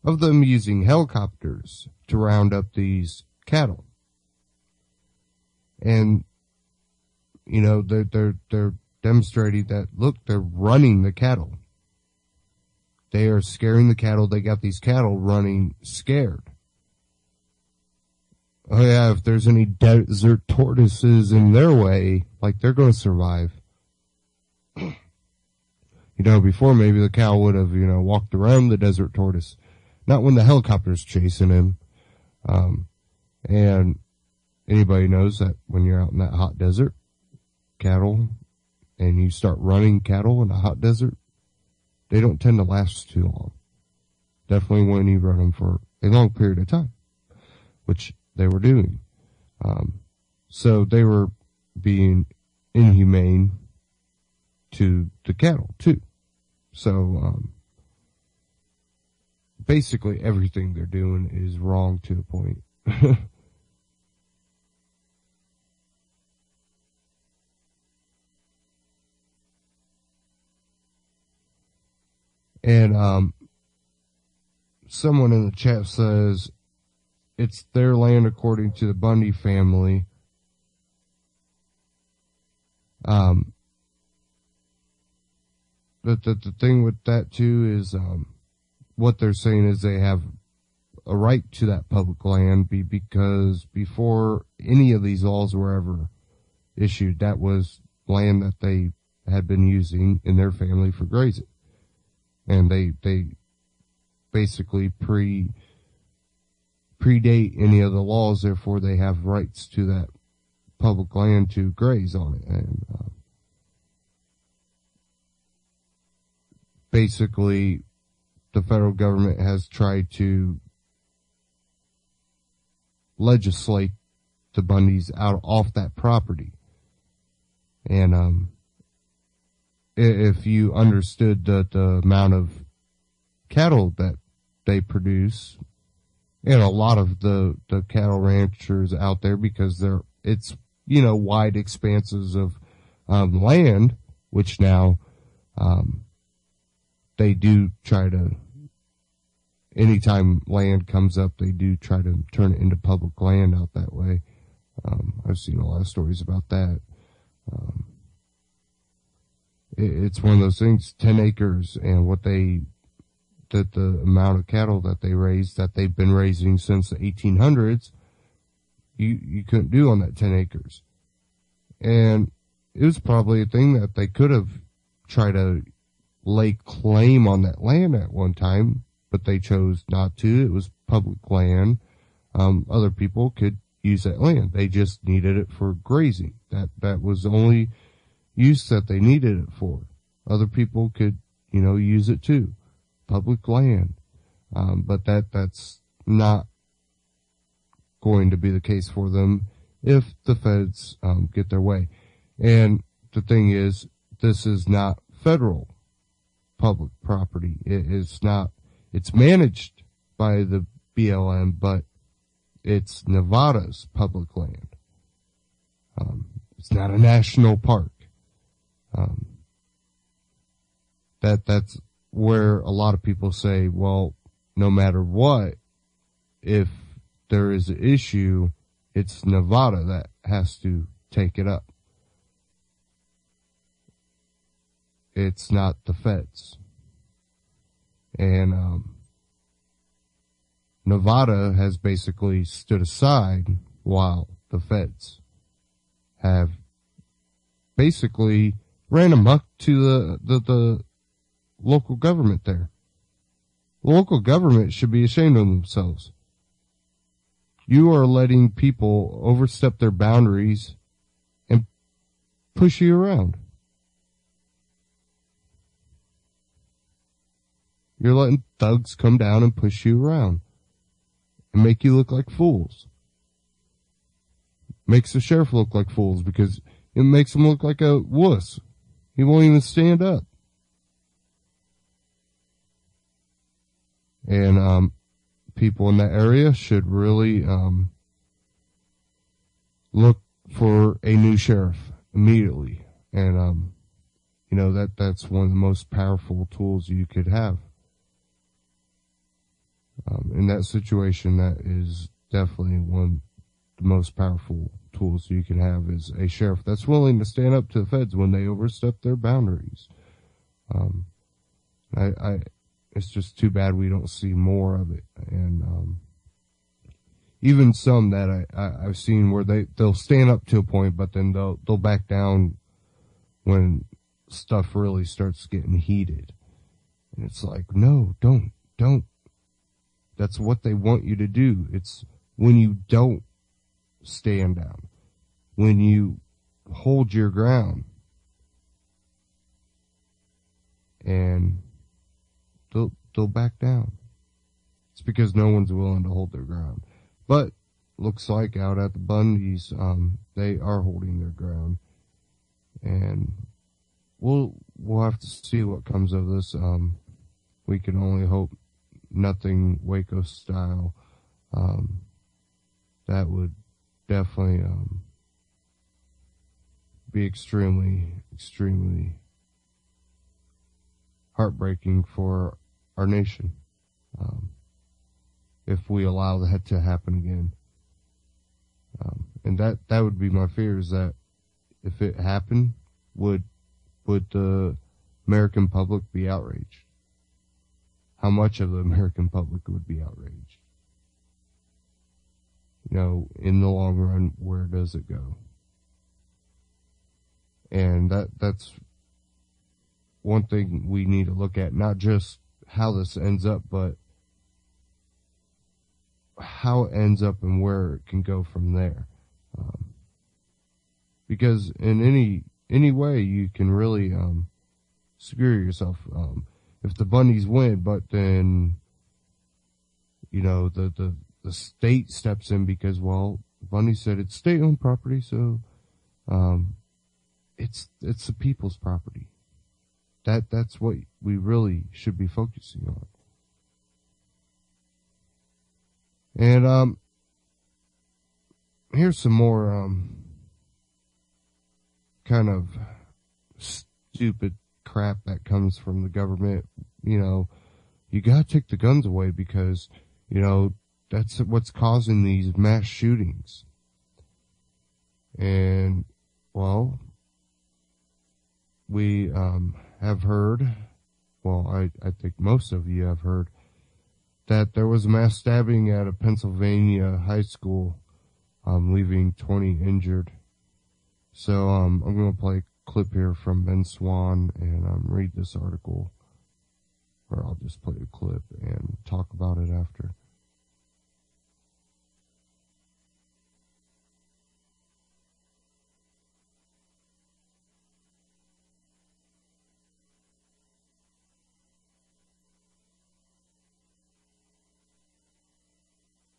of them using helicopters to round up these cattle. And, you know, they're demonstrating that, look, they're running the cattle. They are scaring the cattle. They got these cattle running scared. Oh yeah, if there's any desert tortoises in their way, like they're going to survive. Before maybe the cow would have, walked around the desert tortoise. Not when the helicopter's chasing him. And anybody knows that when you're out in that hot desert, cattle, and you start running cattle in a hot desert, they don't tend to last too long. Definitely when you run them for a long period of time, which they were doing. So they were being inhumane to the cattle too. So, basically everything they're doing is wrong to a point. And, someone in the chat says it's their land according to the Bundy family. The thing with that too is, what they're saying is they have a right to that public land because before any of these laws were ever issued, that was land that they had been using in their family for grazing. And they basically predate any of the laws, therefore they have rights to that public land to graze on it. And, basically, the federal government has tried to legislate the Bundys out off that property. And if you understood the amount of cattle that they produce, and a lot of the cattle ranchers out there, because it's wide expanses of land, which now they do try to, anytime land comes up, they do try to turn it into public land out that way. I've seen a lot of stories about that. It's one of those things, 10 acres, and the amount of cattle that they raise, that they've been raising since the 1800s, you couldn't do on that 10 acres. And it was probably a thing that they could have tried to lay claim on that land at one time, but they chose not to. It was public land. Other people could use that land. They just needed it for grazing. That was the only use that they needed it for. Other people could, use it too. Public land. But that's not going to be the case for them if the feds, get their way. And the thing is, this is not federal public property. It's managed by the BLM, but it's Nevada's public land. It's not a national park. That's where a lot of people say, well, no matter what, if there is an issue, it's Nevada that has to take it up. It's not the feds. And Nevada has basically stood aside while the feds have basically ran amok to the local government there. The local government should be ashamed of themselves. You are letting people overstep their boundaries and push you around. You're letting thugs come down and push you around and make you look like fools. Makes the sheriff look like fools because it makes him look like a wuss. He won't even stand up. And people in that area should really look for a new sheriff immediately. And that's one of the most powerful tools you could have. In that situation, that is definitely one of the most powerful tools you can have, is a sheriff that's willing to stand up to the feds when they overstep their boundaries. It's just too bad we don't see more of it. And, even some that I've seen where they'll stand up to a point, but then they'll back down when stuff really starts getting heated. And it's like, no, don't. That's what they want you to do. It's when you don't stand down, when you hold your ground, and they'll back down. It's because no one's willing to hold their ground. But looks like out at the Bundys, they are holding their ground, and we'll have to see what comes of this. We can only hope nothing Waco style. That would definitely be extremely, extremely heartbreaking for our nation. If we allow that to happen again. And that would be my fear, is that if it happened, would the American public be outraged? How much of the American public would be outraged? You know, in the long run, where does it go? And that's one thing we need to look at, not just how this ends up, but how it ends up and where it can go from there. Because in any way you can really screw yourself. If the Bundys win, but then, you know, the state steps in because, well, Bundy said it's state-owned property, so it's the people's property. That's what we really should be focusing on. And here's some more kind of stupid crap that comes from the government. You know, you gotta take the guns away because, you know, that's what's causing these mass shootings. And, well, we have heard, well, I think most of you have heard, that there was a mass stabbing at a Pennsylvania high school, leaving 20 injured. So, I'm going to play a clip here from Ben Swan and read this article, or I'll just play a clip and talk about it after.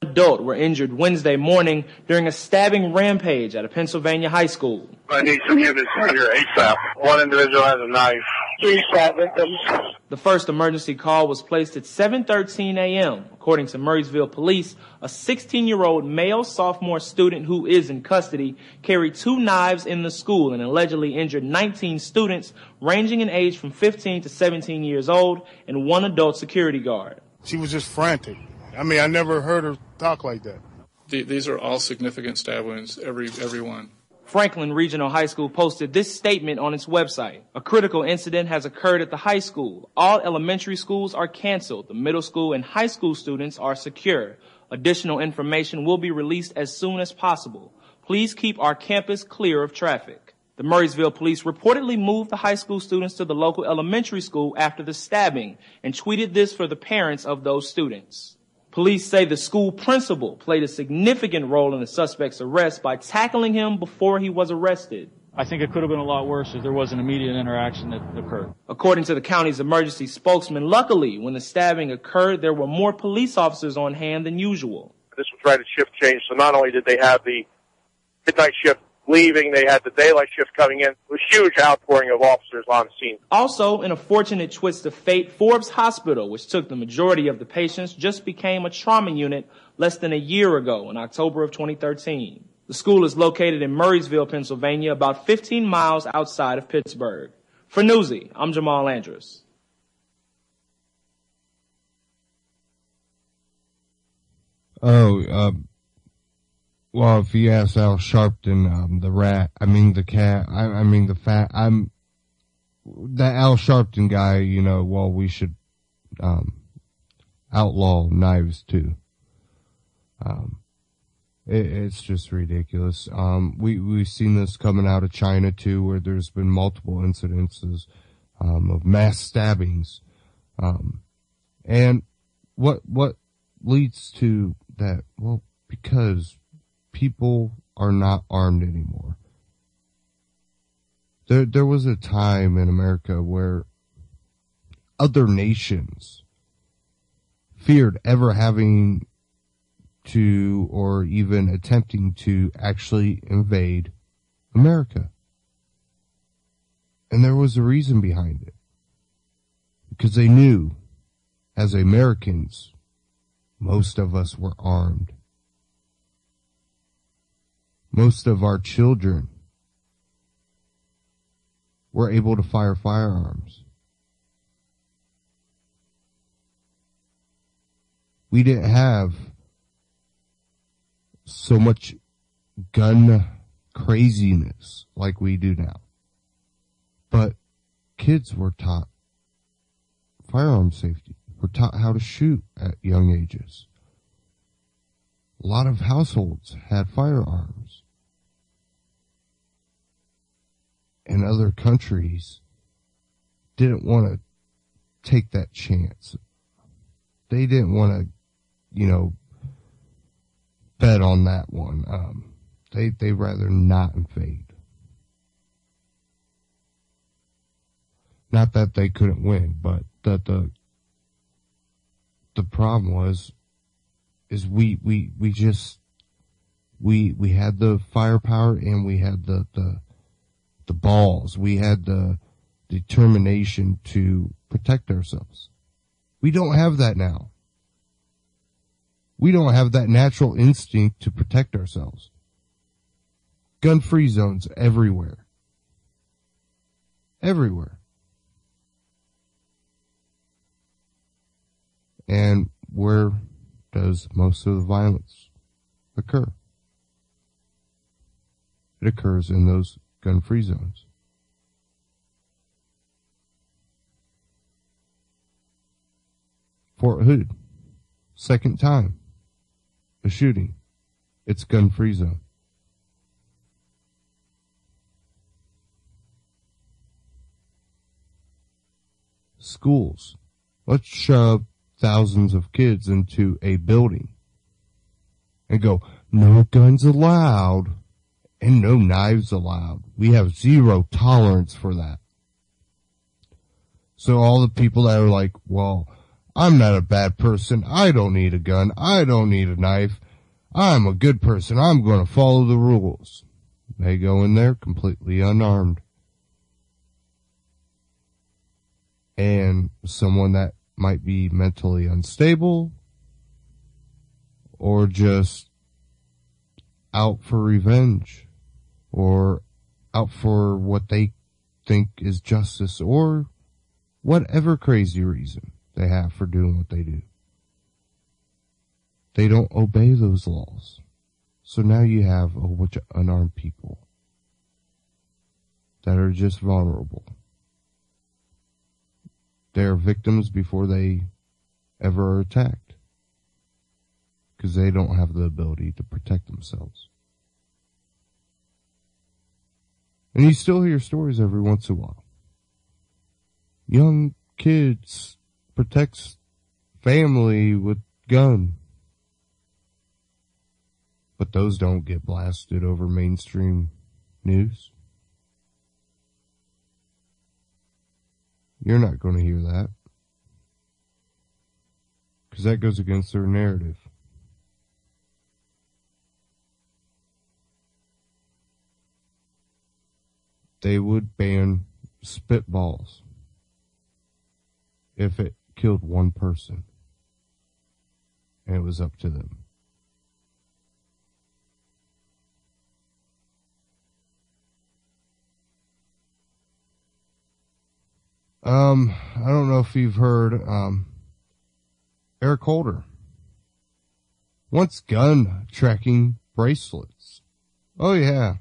Adult were injured Wednesday morning during a stabbing rampage at a Pennsylvania high school. I need some units here ASAP. One individual has a knife. 3 shot victims. The first emergency call was placed at 7:13 a.m. According to Murraysville police, a 16-year-old male sophomore student who is in custody carried 2 knives in the school and allegedly injured 19 students ranging in age from 15 to 17 years old and 1 adult security guard. She was just frantic. I mean, I never heard her talk like that. These are all significant stab wounds, every one. Franklin Regional High School posted this statement on its website. A critical incident has occurred at the high school. All elementary schools are canceled. The middle school and high school students are secure. Additional information will be released as soon as possible. Please keep our campus clear of traffic. The Murraysville police reportedly moved the high school students to the local elementary school after the stabbing and tweeted this for the parents of those students. Police say the school principal played a significant role in the suspect's arrest by tackling him before he was arrested. I think it could have been a lot worse if there was an immediate interaction that occurred. According to the county's emergency spokesman, luckily, when the stabbing occurred, there were more police officers on hand than usual. This was right at shift change, so not only did they have the midnight shift leaving, they had the daylight shift coming in. It was a huge outpouring of officers on scene. Also, in a fortunate twist of fate, Forbes Hospital, which took the majority of the patients, just became a trauma unit less than a year ago in October of 2013. The school is located in Murraysville, Pennsylvania, about 15 miles outside of Pittsburgh. For Newsy, I'm Jamal Andrews. Well, if you ask Al Sharpton, the Al Sharpton guy, you know, well, we should, outlaw knives too. It's just ridiculous. We've seen this coming out of China too, where there's been multiple incidences, of mass stabbings. And what leads to that? Well, because people are not armed anymore. There was a time in America where other nations feared ever having to, or even attempting to, actually invade America. And there was a reason behind it. Because they knew, as Americans, most of us were armed. Most of our children were able to fire firearms. We didn't have so much gun craziness like we do now. But kids were taught firearm safety. Were taught how to shoot at young ages. A lot of households had firearms. And other countries didn't want to take that chance. They didn't want to, bet on that one. They rather not invade. Not that they couldn't win, but that the problem is we had the firepower, and we had the balls. We had the determination to protect ourselves. We don't have that now. We don't have that natural instinct to protect ourselves. Gun-free zones everywhere. Everywhere. And where does most of the violence occur? It occurs in those gun-free zones. Fort Hood, second time, a shooting. It's gun-free zone. Schools. Let's shove thousands of kids into a building and go, no guns allowed and no knives allowed. We have zero tolerance for that. So all the people that are like, well, I'm not a bad person. I don't need a gun. I don't need a knife. I'm a good person. I'm going to follow the rules. They go in there completely unarmed. And someone that might be mentally unstable or just out for revenge or out for what they think is justice or whatever crazy reason they have for doing what they do. They don't obey those laws. So now you have a whole bunch of unarmed people that are just vulnerable. They're victims before they ever are attacked because they don't have the ability to protect themselves. And you still hear stories every once in a while. Young kids protects family with gun. But those don't get blasted over mainstream news. You're not going to hear that. Because that goes against their narrative. They would ban spitballs if it killed one person. And it was up to them. I don't know if you've heard, Eric Holder wants gun tracking bracelets. Oh yeah.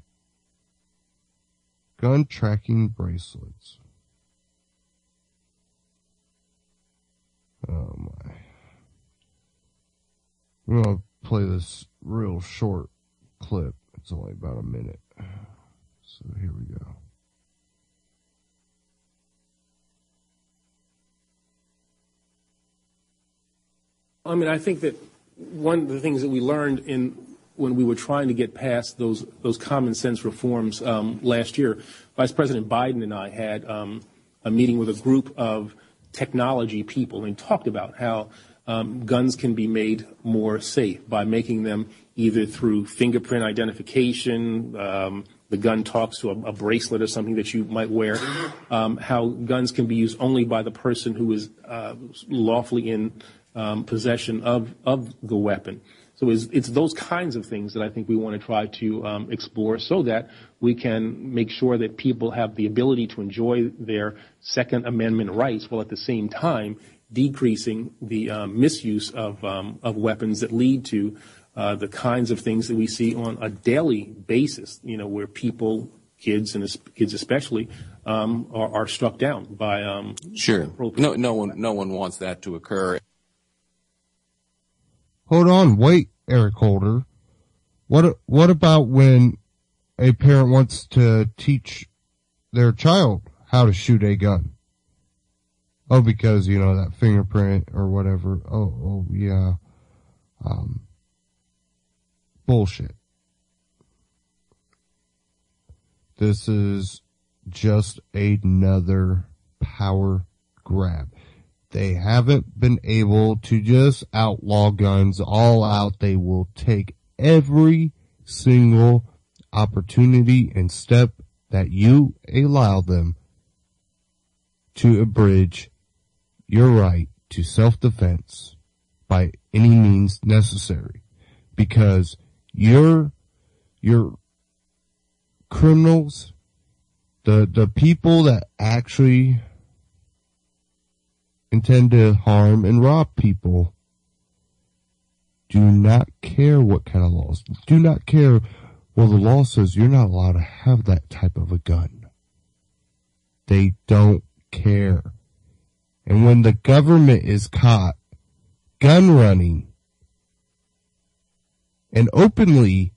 Gun tracking bracelets. Oh my. I'm gonna play this real short clip. It's only about a minute. So here we go. I mean, I think that one of the things that we learned when we were trying to get past those common sense reforms last year, Vice President Biden and I had a meeting with a group of technology people and talked about how guns can be made more safe by making them either through fingerprint identification, the gun talks to a bracelet or something that you might wear, how guns can be used only by the person who is lawfully in possession of the weapon. So it's those kinds of things that I think we want to try to explore so that we can make sure that people have the ability to enjoy their Second Amendment rights while at the same time decreasing the misuse of weapons that lead to the kinds of things that we see on a daily basis, where people, kids especially, are struck down by sure. No one wants that to occur. Hold on, wait, Eric Holder. What about when a parent wants to teach their child how to shoot a gun? Oh, because, that fingerprint or whatever. Oh, yeah. Bullshit. This is just another power grab. They haven't been able to just outlaw guns all out. They will take every single opportunity and step that you allow them to abridge your right to self-defense by any means necessary. Because your criminals, the people that actually intend to harm and rob people, do not care what kind of laws. Do not care. Well, the law says you're not allowed to have that type of a gun. They don't care. And when the government is caught gun running and openly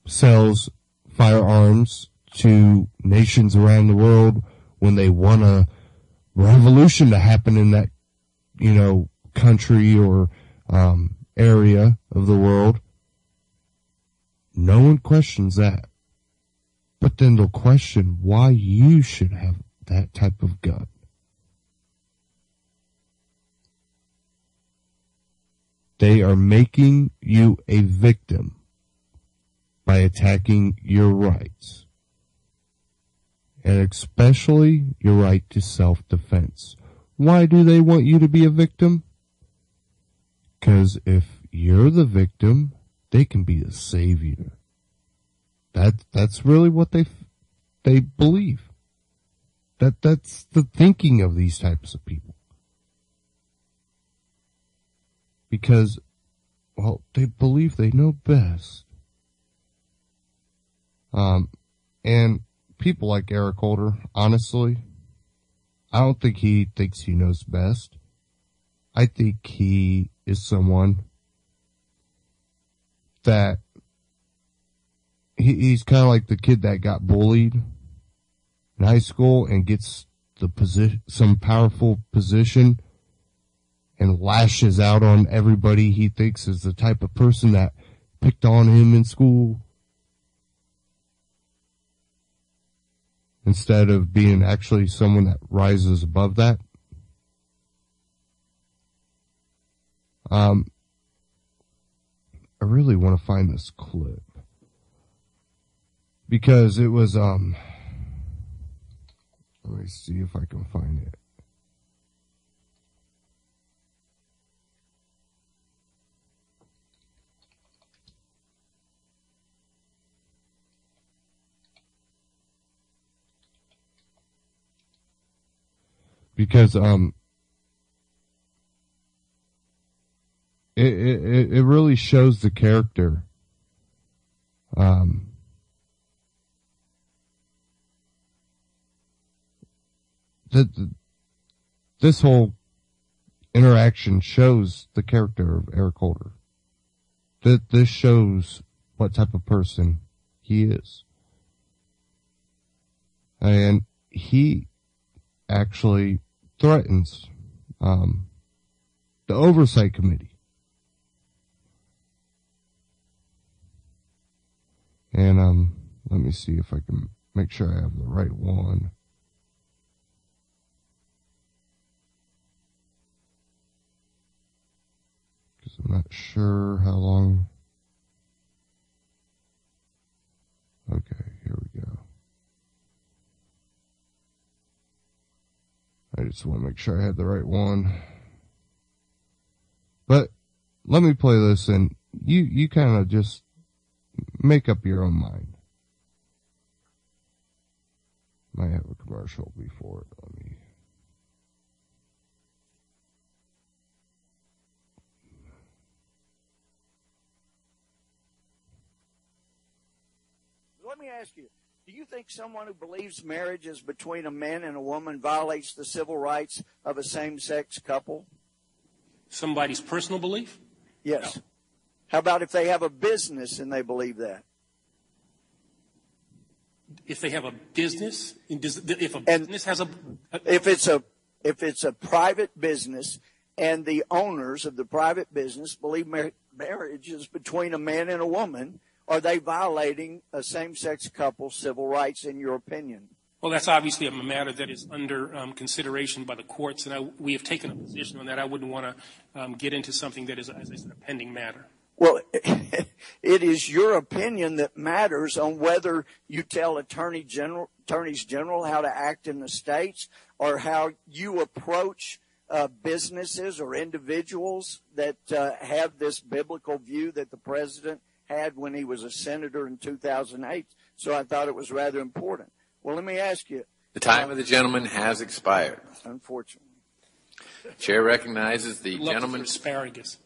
sells firearms to nations around the world when they want a revolution to happen in that, country or area of the world, no one questions that. But then they'll question why you should have that type of gun. They are making you a victim by attacking your rights, and especially your right to self-defense. Why do they want you to be a victim? Because if you're the victim, they can be the savior. That's really what they believe. That's the thinking of these types of people. Because, they believe they know best. And people like Eric Holder, honestly, I don't think he thinks he knows best. I think he is someone that he's kind of like the kid that got bullied in high school and gets some powerful position and lashes out on everybody he thinks is the type of person that picked on him in school, instead of being actually someone that rises above that. I really want to find this clip because it was, let me see if I can find it. Because, it really shows the character, this whole interaction shows the character of Eric Holder. This shows what type of person he is. And he actually threatens the Oversight Committee. And let me see if I can make sure I have the right one. Because I'm not sure how long. Okay, here we go. I just want to make sure I had the right one. But let me play this, and you kind of just make up your own mind. Might have a commercial before it. Let me. Let me ask you, do you think someone who believes marriage is between a man and a woman violates the civil rights of a same-sex couple? Somebody's personal belief? Yes. No. How about if they have a business and they believe that? If they have a business, if a business has a... If it's a private business and the owners of the private business believe marriage is between a man and a woman, are they violating a same-sex couple's civil rights, in your opinion? Well, that's obviously a matter that is under consideration by the courts, and we have taken a position on that. I wouldn't want to get into something that is, as I said, a pending matter. Well, it is your opinion that matters on whether you tell attorneys general how to act in the states or how you approach businesses or individuals that have this biblical view that the president had when he was a senator in 2008. So I thought it was rather important. Well, let me ask you. The time of the gentleman has expired. Unfortunately. Chair recognizes the gentleman. Asparagus.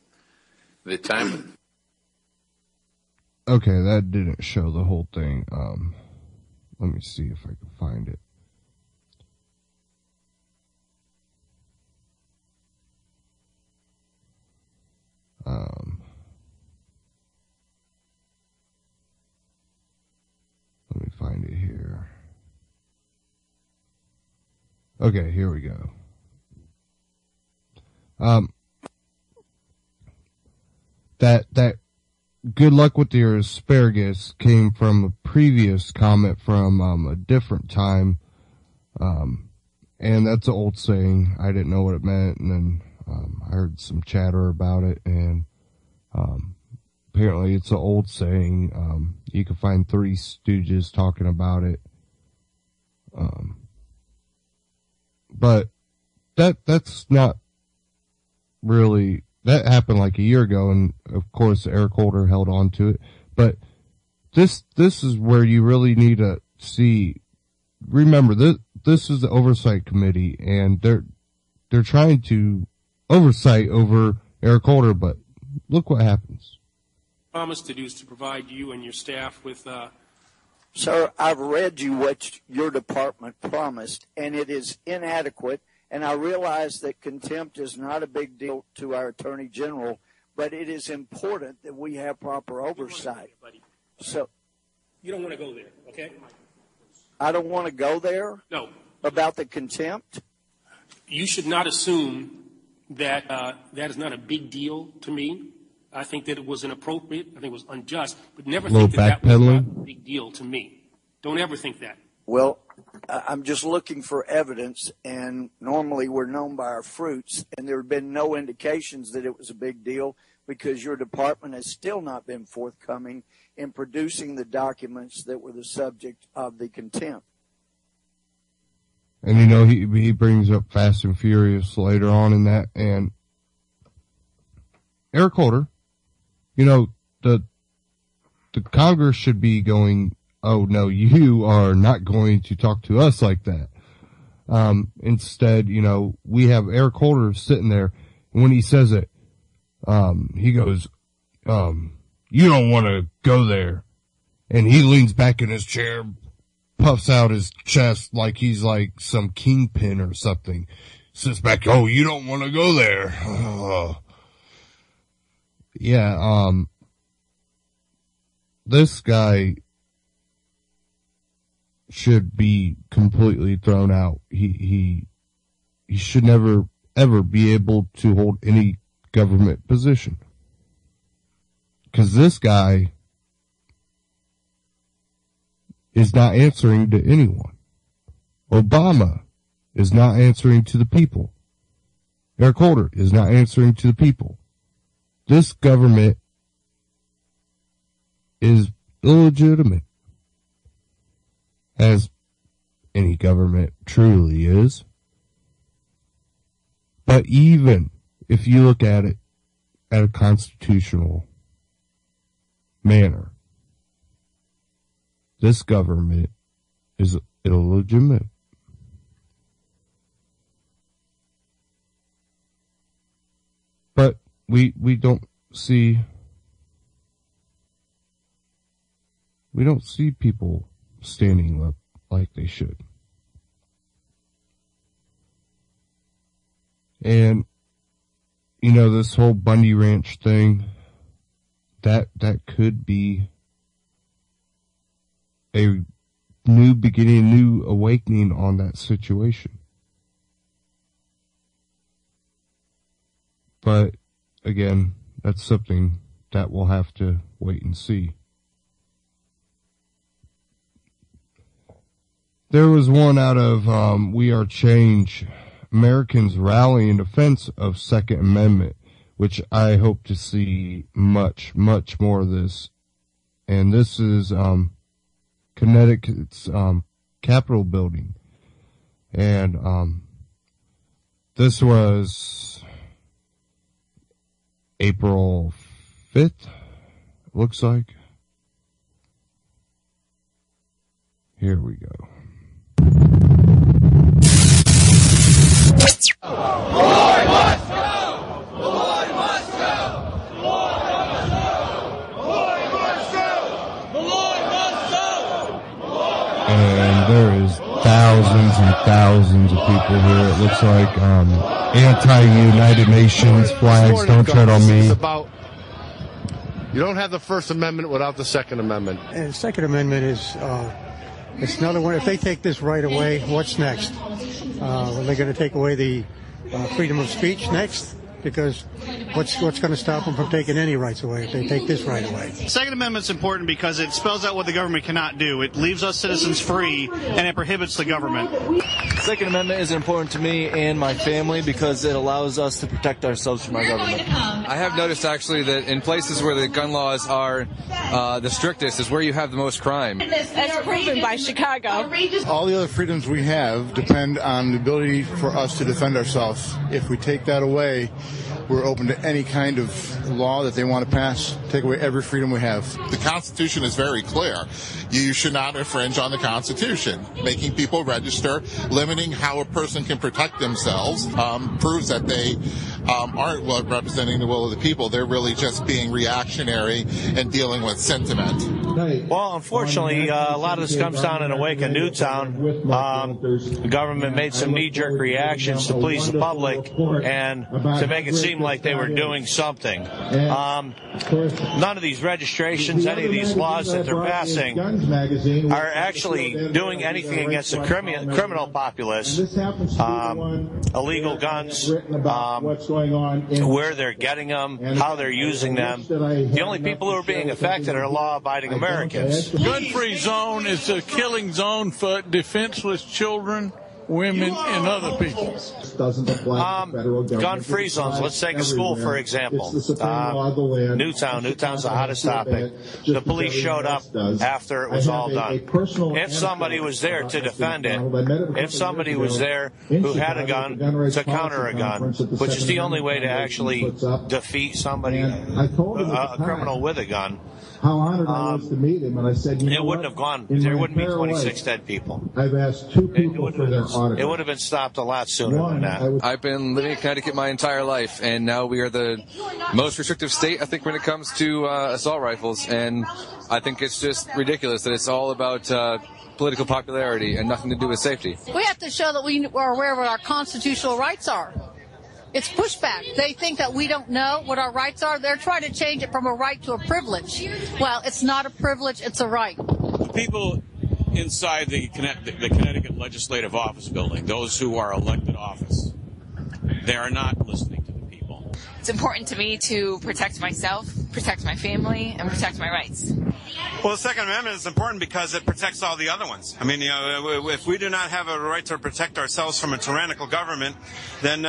The time. Okay, that didn't show the whole thing. Let me see if I can find it. Let me find it here. Okay, here we go. That good luck with your asparagus came from a previous comment from a different time. And that's an old saying. I didn't know what it meant, and then I heard some chatter about it, and apparently it's an old saying. You can find Three Stooges talking about it. But that's not really, that happened like a year ago, and of course Eric Holder held on to it. But this is where you really need to see, remember this is the Oversight Committee, and they're trying to oversight over Eric Holder, but look what happens. Promise to do is to provide you and your staff with Sir, I've read you what your department promised, and it is inadequate, and I realize that contempt is not a big deal to our Attorney General, but it is important that we have proper oversight. So, you don't want to go there, okay? I don't want to go there? No. About the contempt? You should not assume that that is not a big deal to me. I think that it was inappropriate. I think it was unjust. But never think that was not a big deal to me. Don't ever think that. Well, I'm just looking for evidence, and normally we're known by our fruits, and there have been no indications that it was a big deal because your department has still not been forthcoming in producing the documents that were the subject of the contempt. And you know, he brings up Fast and Furious later on in that, and Eric Holder, you know, the Congress should be going, oh no, you are not going to talk to us like that. Instead, you know, we have Eric Holder sitting there, and when he says it, he goes, you don't want to go there. And he leans back in his chair, puffs out his chest like he's like some kingpin or something. Sits back, oh, you don't want to go there. Yeah, this guy should be completely thrown out. He should never, ever be able to hold any government position. Because this guy is not answering to anyone. Obama is not answering to the people. Eric Holder is not answering to the people. This government is illegitimate, as any government truly is. But even if you look at it at a constitutional manner, this government is illegitimate. But we don't see people standing up like they should. And you know, this whole Bundy Ranch thing, that could be a new beginning, a new awakening on that situation. But again, that's something that we'll have to wait and see. There was one out of We Are Change, Americans rally in defense of Second Amendment, which I hope to see much, much more of this. And this is Connecticut's Capitol building. And this was April 5th, looks like. Here we go. The Lord must go! The Lord must go! The Lord must go! The Lord must go! The Lord must go! And there is thousands and thousands of people here. It looks like anti-United Nations flags. Don't tread on me. You don't have the First Amendment without the Second Amendment. And the Second Amendment is it's another one. If they take this right away, what's next? Are they going to take away the freedom of speech next? Because what's going to stop them from taking any rights away if they take this right away? The Second Amendment's important because it spells out what the government cannot do. It leaves us citizens free, and it prohibits the government. The Second Amendment is important to me and my family because it allows us to protect ourselves from our government. I have noticed actually that in places where the gun laws are the strictest is where you have the most crime. As proven by Chicago. All the other freedoms we have depend on the ability for us to defend ourselves. If we take that away, we're open to any kind of law that they want to pass, take away every freedom we have. The Constitution is very clear. You should not infringe on the Constitution. Making people register, limiting how a person can protect themselves, proves that they aren't representing the will of the people. They're really just being reactionary and dealing with sentiment. Well, unfortunately, a lot of this comes down in the wake of Newtown. The government made some knee-jerk reactions to please the public and to make it seem like they were doing something. None of these registrations, any of these laws that they're passing are actually doing anything against the criminal populace. Illegal guns, where they're getting them, how they're using them. The only people who are being affected are law-abiding Americans. Gun-free zone is a killing zone for defenseless children, women, and other people. Gun-free zones. Let's take a school, for example. Newtown's the hottest topic. The police showed up after it was all done. If somebody was there to defend it, if somebody was there who had a gun to counter a gun, which is the only way to actually defeat somebody, a criminal with a gun, how honored I was to meet him, and I said, it wouldn't have gone. There wouldn't be 26 dead people. I've asked two people for their autograph. It would have been stopped a lot sooner than that. I've been living in Connecticut my entire life, and now we are the most restrictive state, I think, when it comes to assault rifles. And I think it's just ridiculous that it's all about political popularity and nothing to do with safety. We have to show that we are aware of what our constitutional rights are. It's pushback. They think that we don't know what our rights are. They're trying to change it from a right to a privilege. Well, it's not a privilege, it's a right. The people inside the Connecticut Legislative Office building, those who are elected office, they are not listening to the people. It's important to me to protect myself, protect my family, and protect my rights. Well, the Second Amendment is important because it protects all the other ones. I mean, if we do not have a right to protect ourselves from a tyrannical government, then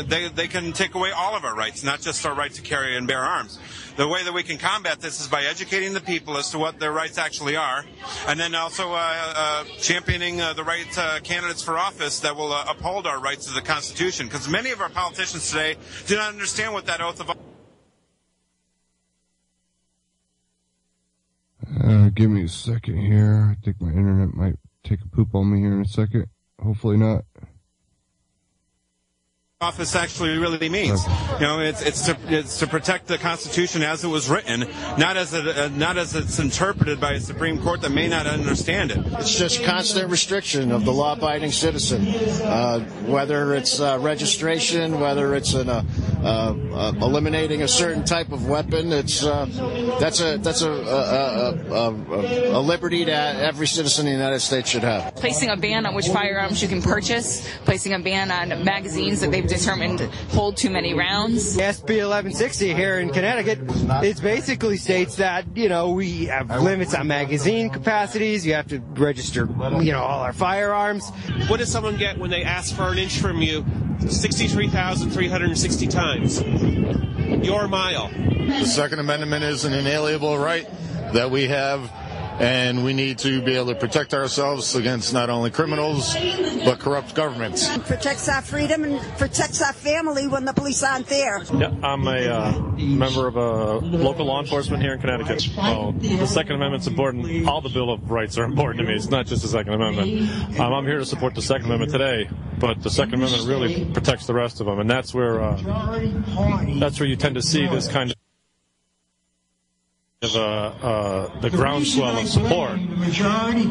they can take away all of our rights, not just our right to carry and bear arms. The way that we can combat this is by educating the people as to what their rights actually are, and then also championing the right candidates for office that will uphold our rights to the Constitution. Because many of our politicians today do not understand what that oath of office. Give me a second here. I think my internet might take a poop on me here in a second. Hopefully not. Office actually really means. It's to protect the Constitution as it was written, not as it's interpreted by a Supreme Court that may not understand it. It's just constant restriction of the law-abiding citizen, whether it's registration, whether it's eliminating a certain type of weapon. That's a liberty that every citizen in the United States should have. Placing a ban on which firearms you can purchase, placing a ban on magazines that they've determined hold too many rounds. SB 1160 here in Connecticut, it basically states that, we have limits on magazine capacities. You have to register, all our firearms. What does someone get when they ask for an inch from you 63,360 times? Your mile. The Second Amendment is an inalienable right that we have, and we need to be able to protect ourselves against not only criminals, but corrupt governments. It protects our freedom and protects our family when the police aren't there. Yeah, I'm a member of a local law enforcement here in Connecticut. Well, the Second Amendment's important. All the Bill of Rights are important to me. It's not just the Second Amendment. I'm here to support the Second Amendment today, but the Second Amendment really protects the rest of them, and that's where you tend to see this kind of the groundswell of support.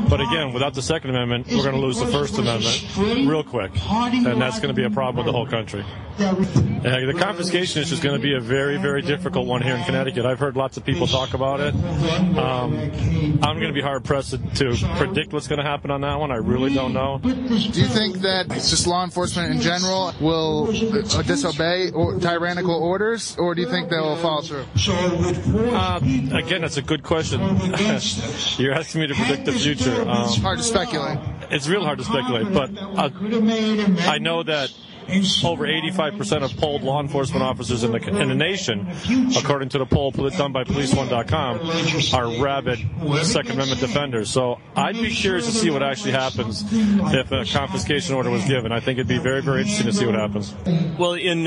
But again, without the Second Amendment, we're going to lose the First Amendment real quick, and that's going to be a problem with the whole country. The confiscation issue is going to be a very, very difficult one here in Connecticut. I've heard lots of people talk about it. I'm going to be hard-pressed to predict what's going to happen on that one. I really don't know. Do you think that just law enforcement in general will disobey tyrannical orders, or do you think they will follow through? Again, that's a good question. You're asking me to predict the future. It's hard to speculate. It's real hard to speculate, but I know that over 85% of polled law enforcement officers in the nation, according to the poll done by policeone.com, are rabid Second Amendment defenders. So I'd be curious to see what actually happens if a confiscation order was given. I think it'd be very, very interesting to see what happens. Well, in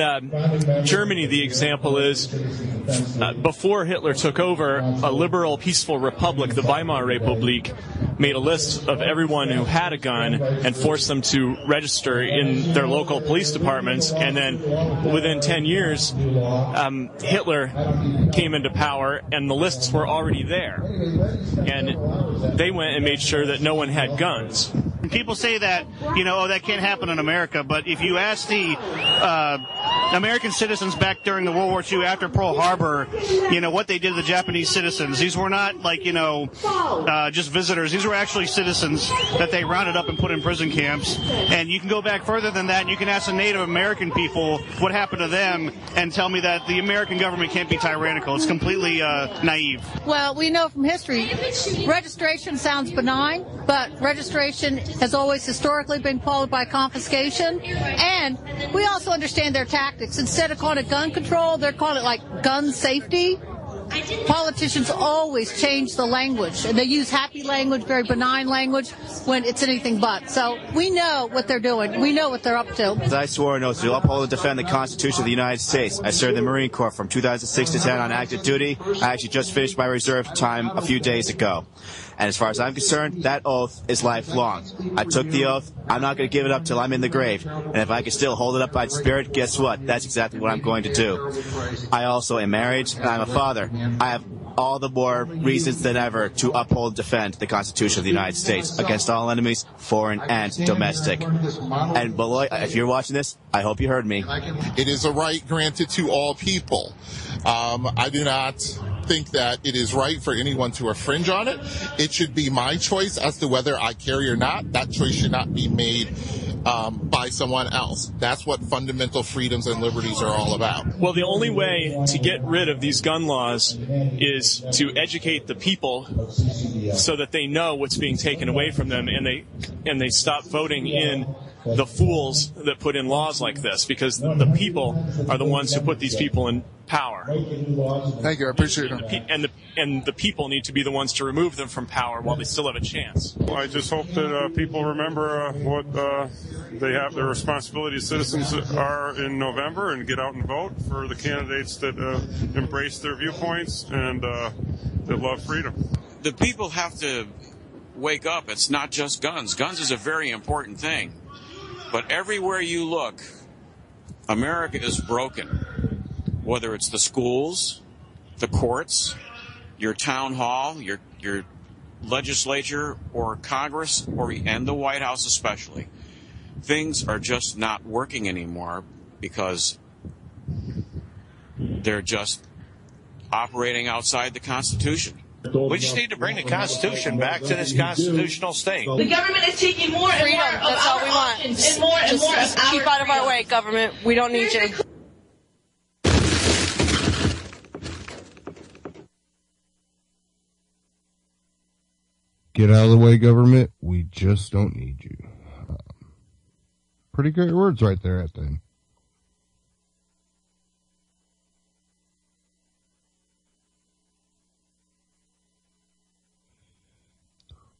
Germany, the example is before Hitler took over, a liberal, peaceful republic, the Weimar Republic, made a list of everyone who had a gun and forced them to register in their local police departments, and then within 10 years, Hitler came into power, and the lists were already there. And they went and made sure that no one had guns. People say that, that can't happen in America, but if you ask the American citizens back during the World War II after Pearl Harbor, what they did to the Japanese citizens, these were not just visitors. These were actually citizens that they rounded up and put in prison camps. And you can go back further than that, and you can ask the Native American people what happened to them and tell me that the American government can't be tyrannical. It's completely naive. Well, we know from history, registration sounds benign, but registration has always historically been followed by confiscation. And we also understand their tactics. Instead of calling it gun control, they're calling it like gun safety. Politicians always change the language, and they use happy language, very benign language, when it's anything but. So we know what they're doing. We know what they're up to. I swore an oath to uphold and defend the Constitution of the United States. I served in the Marine Corps from 2006 to 10 on active duty. I actually just finished my reserve time a few days ago. And as far as I'm concerned, that oath is lifelong. I took the oath. I'm not going to give it up till I'm in the grave. And if I can still hold it up by spirit, guess what? That's exactly what I'm going to do. I also am married, and I'm a father. I have all the more reasons than ever to uphold and defend the Constitution of the United States against all enemies, foreign and domestic. And Beloy, if you're watching this, I hope you heard me. It is a right granted to all people. I do not think that it is right for anyone to infringe on it. It should be my choice as to whether I carry or not. That choice should not be made by someone else. That's what fundamental freedoms and liberties are all about. Well, the only way to get rid of these gun laws is to educate the people so that they know what's being taken away from them, and they stop voting in the fools that put in laws like this, because the people are the ones who put these people in power. Thank you. I appreciate it. And the people need to be the ones to remove them from power while they still have a chance. Well, I just hope that people remember what they have their responsibility as citizens are in November, and get out and vote for the candidates that embrace their viewpoints and that love freedom. The people have to wake up. It's not just guns. Guns is a very important thing. But everywhere you look, America is broken. Whether it's the schools, the courts, your town hall, your legislature, or Congress, and the White House especially. Things are just not working anymore because they're just operating outside the Constitution. We just need to bring the Constitution back to this constitutional state. The government is taking more and Freedom, more of that's all our we want. options and more and more of Just keep our out of our freedom. way, government. We don't need you. Get out of the way, government. We just don't need you. Pretty great words right there at the end.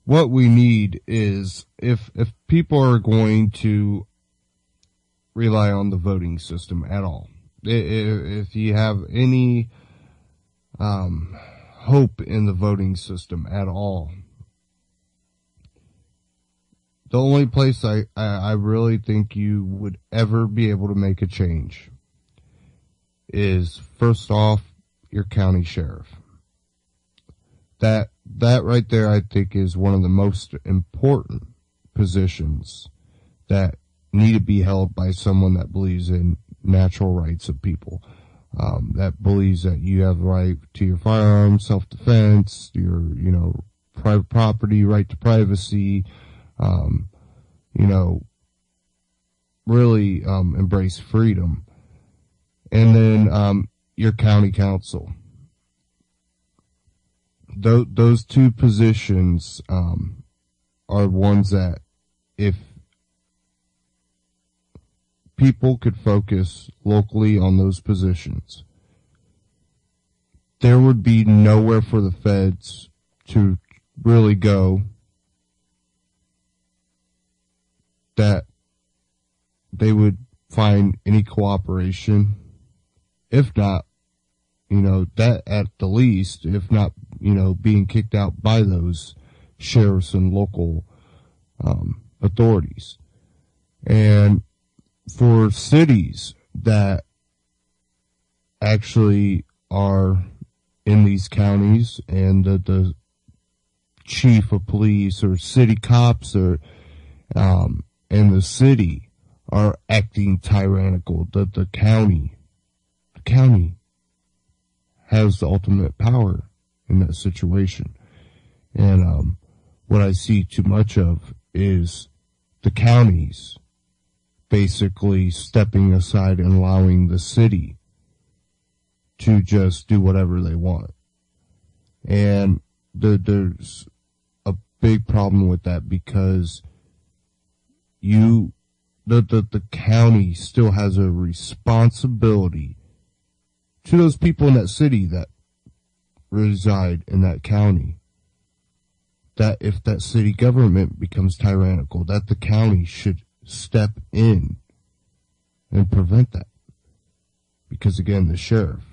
What we need is, if people are going to rely on the voting system at all, if you have any hope in the voting system at all, the only place I really think you would ever be able to make a change is, first off, your county sheriff. That right there, I think, is one of the most important positions that need to be held by someone that believes in natural rights of people, that believes that you have the right to your firearms, self-defense, your, private property, right to privacy, really embrace freedom. And then your county council. Those two positions are ones that, if people could focus locally on those positions, there would be nowhere for the feds to really go that they would find any cooperation, if not, that at the least, if not, being kicked out by those sheriffs and local authorities. And for cities that actually are in these counties, and the chief of police or city cops or and the city are acting tyrannical, the county has the ultimate power in that situation. And what I see too much of is the counties basically stepping aside and allowing the city to just do whatever they want. And there's a big problem with that, because the county still has a responsibility to those people in that city that reside in that county, that if that city government becomes tyrannical, that the county should step in and prevent that. Because again, the sheriff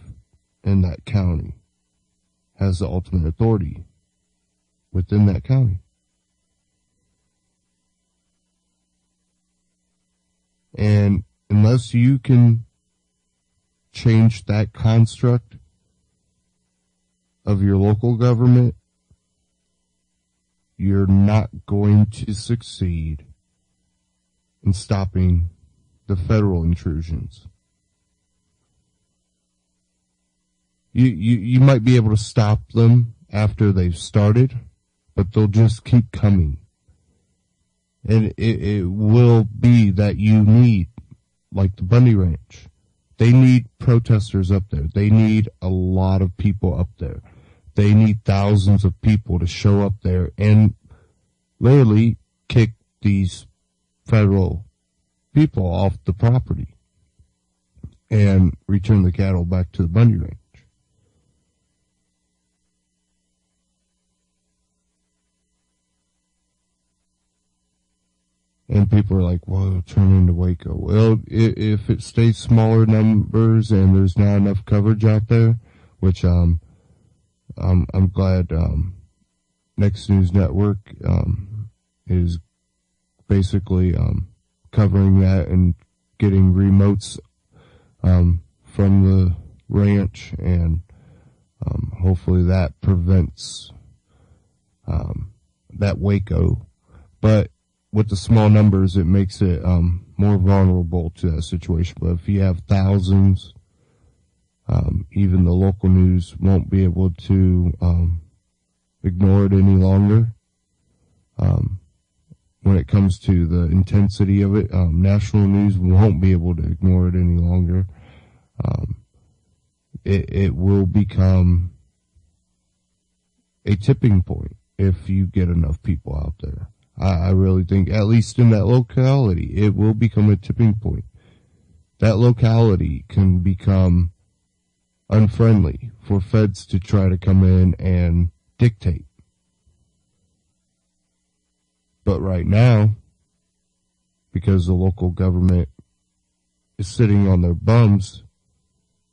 in that county has the ultimate authority within that county. And unless you can change that construct, of your local government, you're not going to succeed in stopping the federal intrusions. You might be able to stop them after they've started, but they'll just keep coming. And it will be that you need, like the Bundy Ranch, they need protesters up there. They need a lot of people up there. They need thousands of people to show up there and literally kick these federal people off the property and return the cattle back to the Bundy Ranch. And people are like, well, turn into Waco. Well, if it stays smaller numbers and there's not enough coverage out there, which I'm glad Next News Network is basically covering that and getting remotes from the ranch, and hopefully that prevents that Waco. But with the small numbers, it makes it more vulnerable to that situation. But if you have thousands, even the local news won't be able to ignore it any longer. When it comes to the intensity of it, national news won't be able to ignore it any longer. It will become a tipping point if you get enough people out there. I really think, at least in that locality, it will become a tipping point. That locality can become unfriendly for feds to try to come in and dictate. But right now, because the local government is sitting on their bums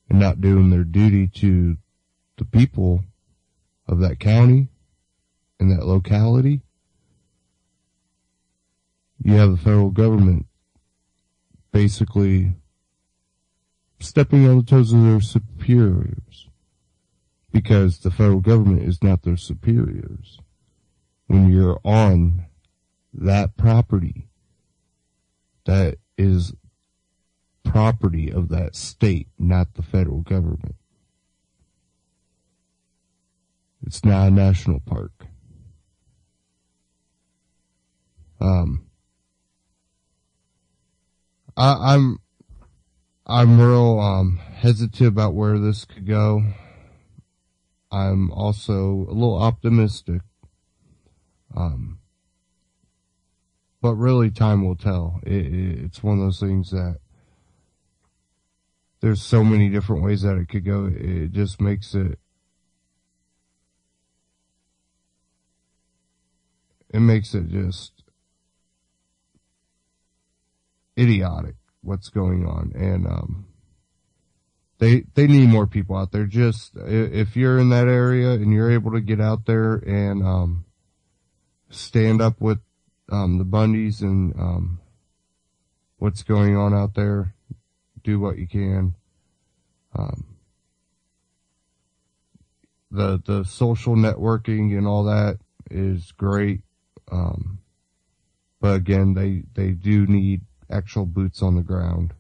and not doing their duty to the people of that county and that locality, you have the federal government basically stepping on the toes of their superiors, because the federal government is not their superiors. When you're on that property, that is property of that state, not the federal government. It's not a national park. I'm real hesitant about where this could go. I'm also a little optimistic. But really, time will tell. It's one of those things that there's so many different ways that it could go. It just makes it just idiotic what's going on. And they need more people out there. Just if you're in that area and you're able to get out there and stand up with the Bundys and what's going on out there, do what you can. The social networking and all that is great. But again, they do need actual boots on the ground.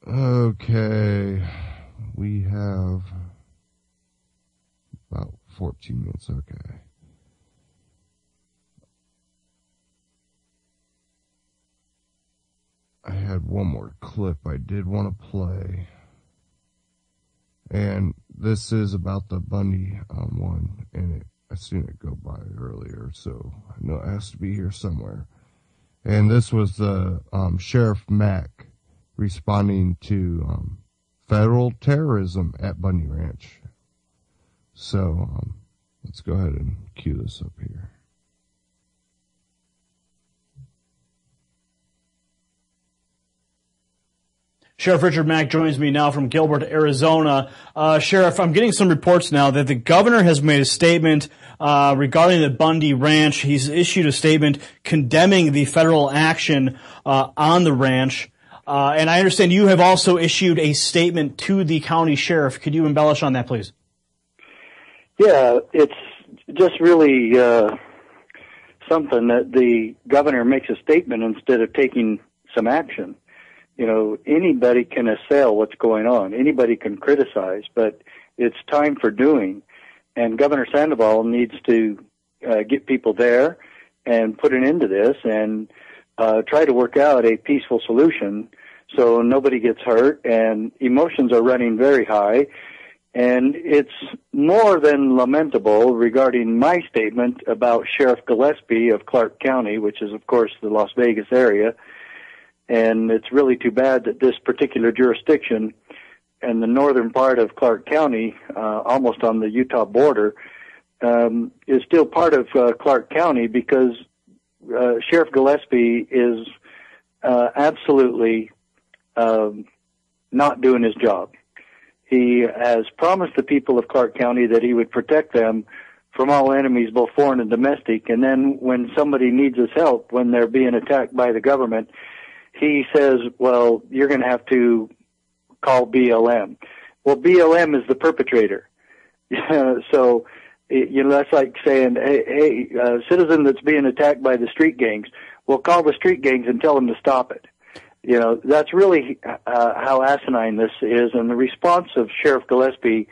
Okay, we have about 14 minutes. Okay. I had one more clip I did want to play. And this is about the Bundy one, and I seen it go by earlier, so I know it has to be here somewhere. And this was the Sheriff Mack responding to federal terrorism at Bundy Ranch. So let's go ahead and cue this up here. Sheriff Richard Mack joins me now from Gilbert, Arizona. Sheriff, I'm getting some reports now that the governor has made a statement regarding the Bundy Ranch. He's issued a statement condemning the federal action on the ranch. And I understand you have also issued a statement to the county sheriff. Could you embellish on that, please? Yeah, it's just really something that the governor makes a statement instead of taking some action. You know, anybody can assail what's going on. Anybody can criticize, but it's time for doing. And Governor Sandoval needs to get people there and put an end to this and try to work out a peaceful solution so nobody gets hurt, and emotions are running very high. And it's more than lamentable regarding my statement about Sheriff Gillespie of Clark County, which is, of course, the Las Vegas area. And it's really too bad that this particular jurisdiction and the northern part of Clark County, almost on the Utah border, is still part of Clark County, because Sheriff Gillespie is absolutely not doing his job. He has promised the people of Clark County that he would protect them from all enemies, both foreign and domestic, and then when somebody needs his help, when they're being attacked by the government, he says, well, you're going to have to call BLM. Well, BLM is the perpetrator. So, you know, that's like saying, hey, citizen that's being attacked by the street gangs, well, call the street gangs and tell them to stop it. You know, that's really how asinine this is, and the response of Sheriff Gillespie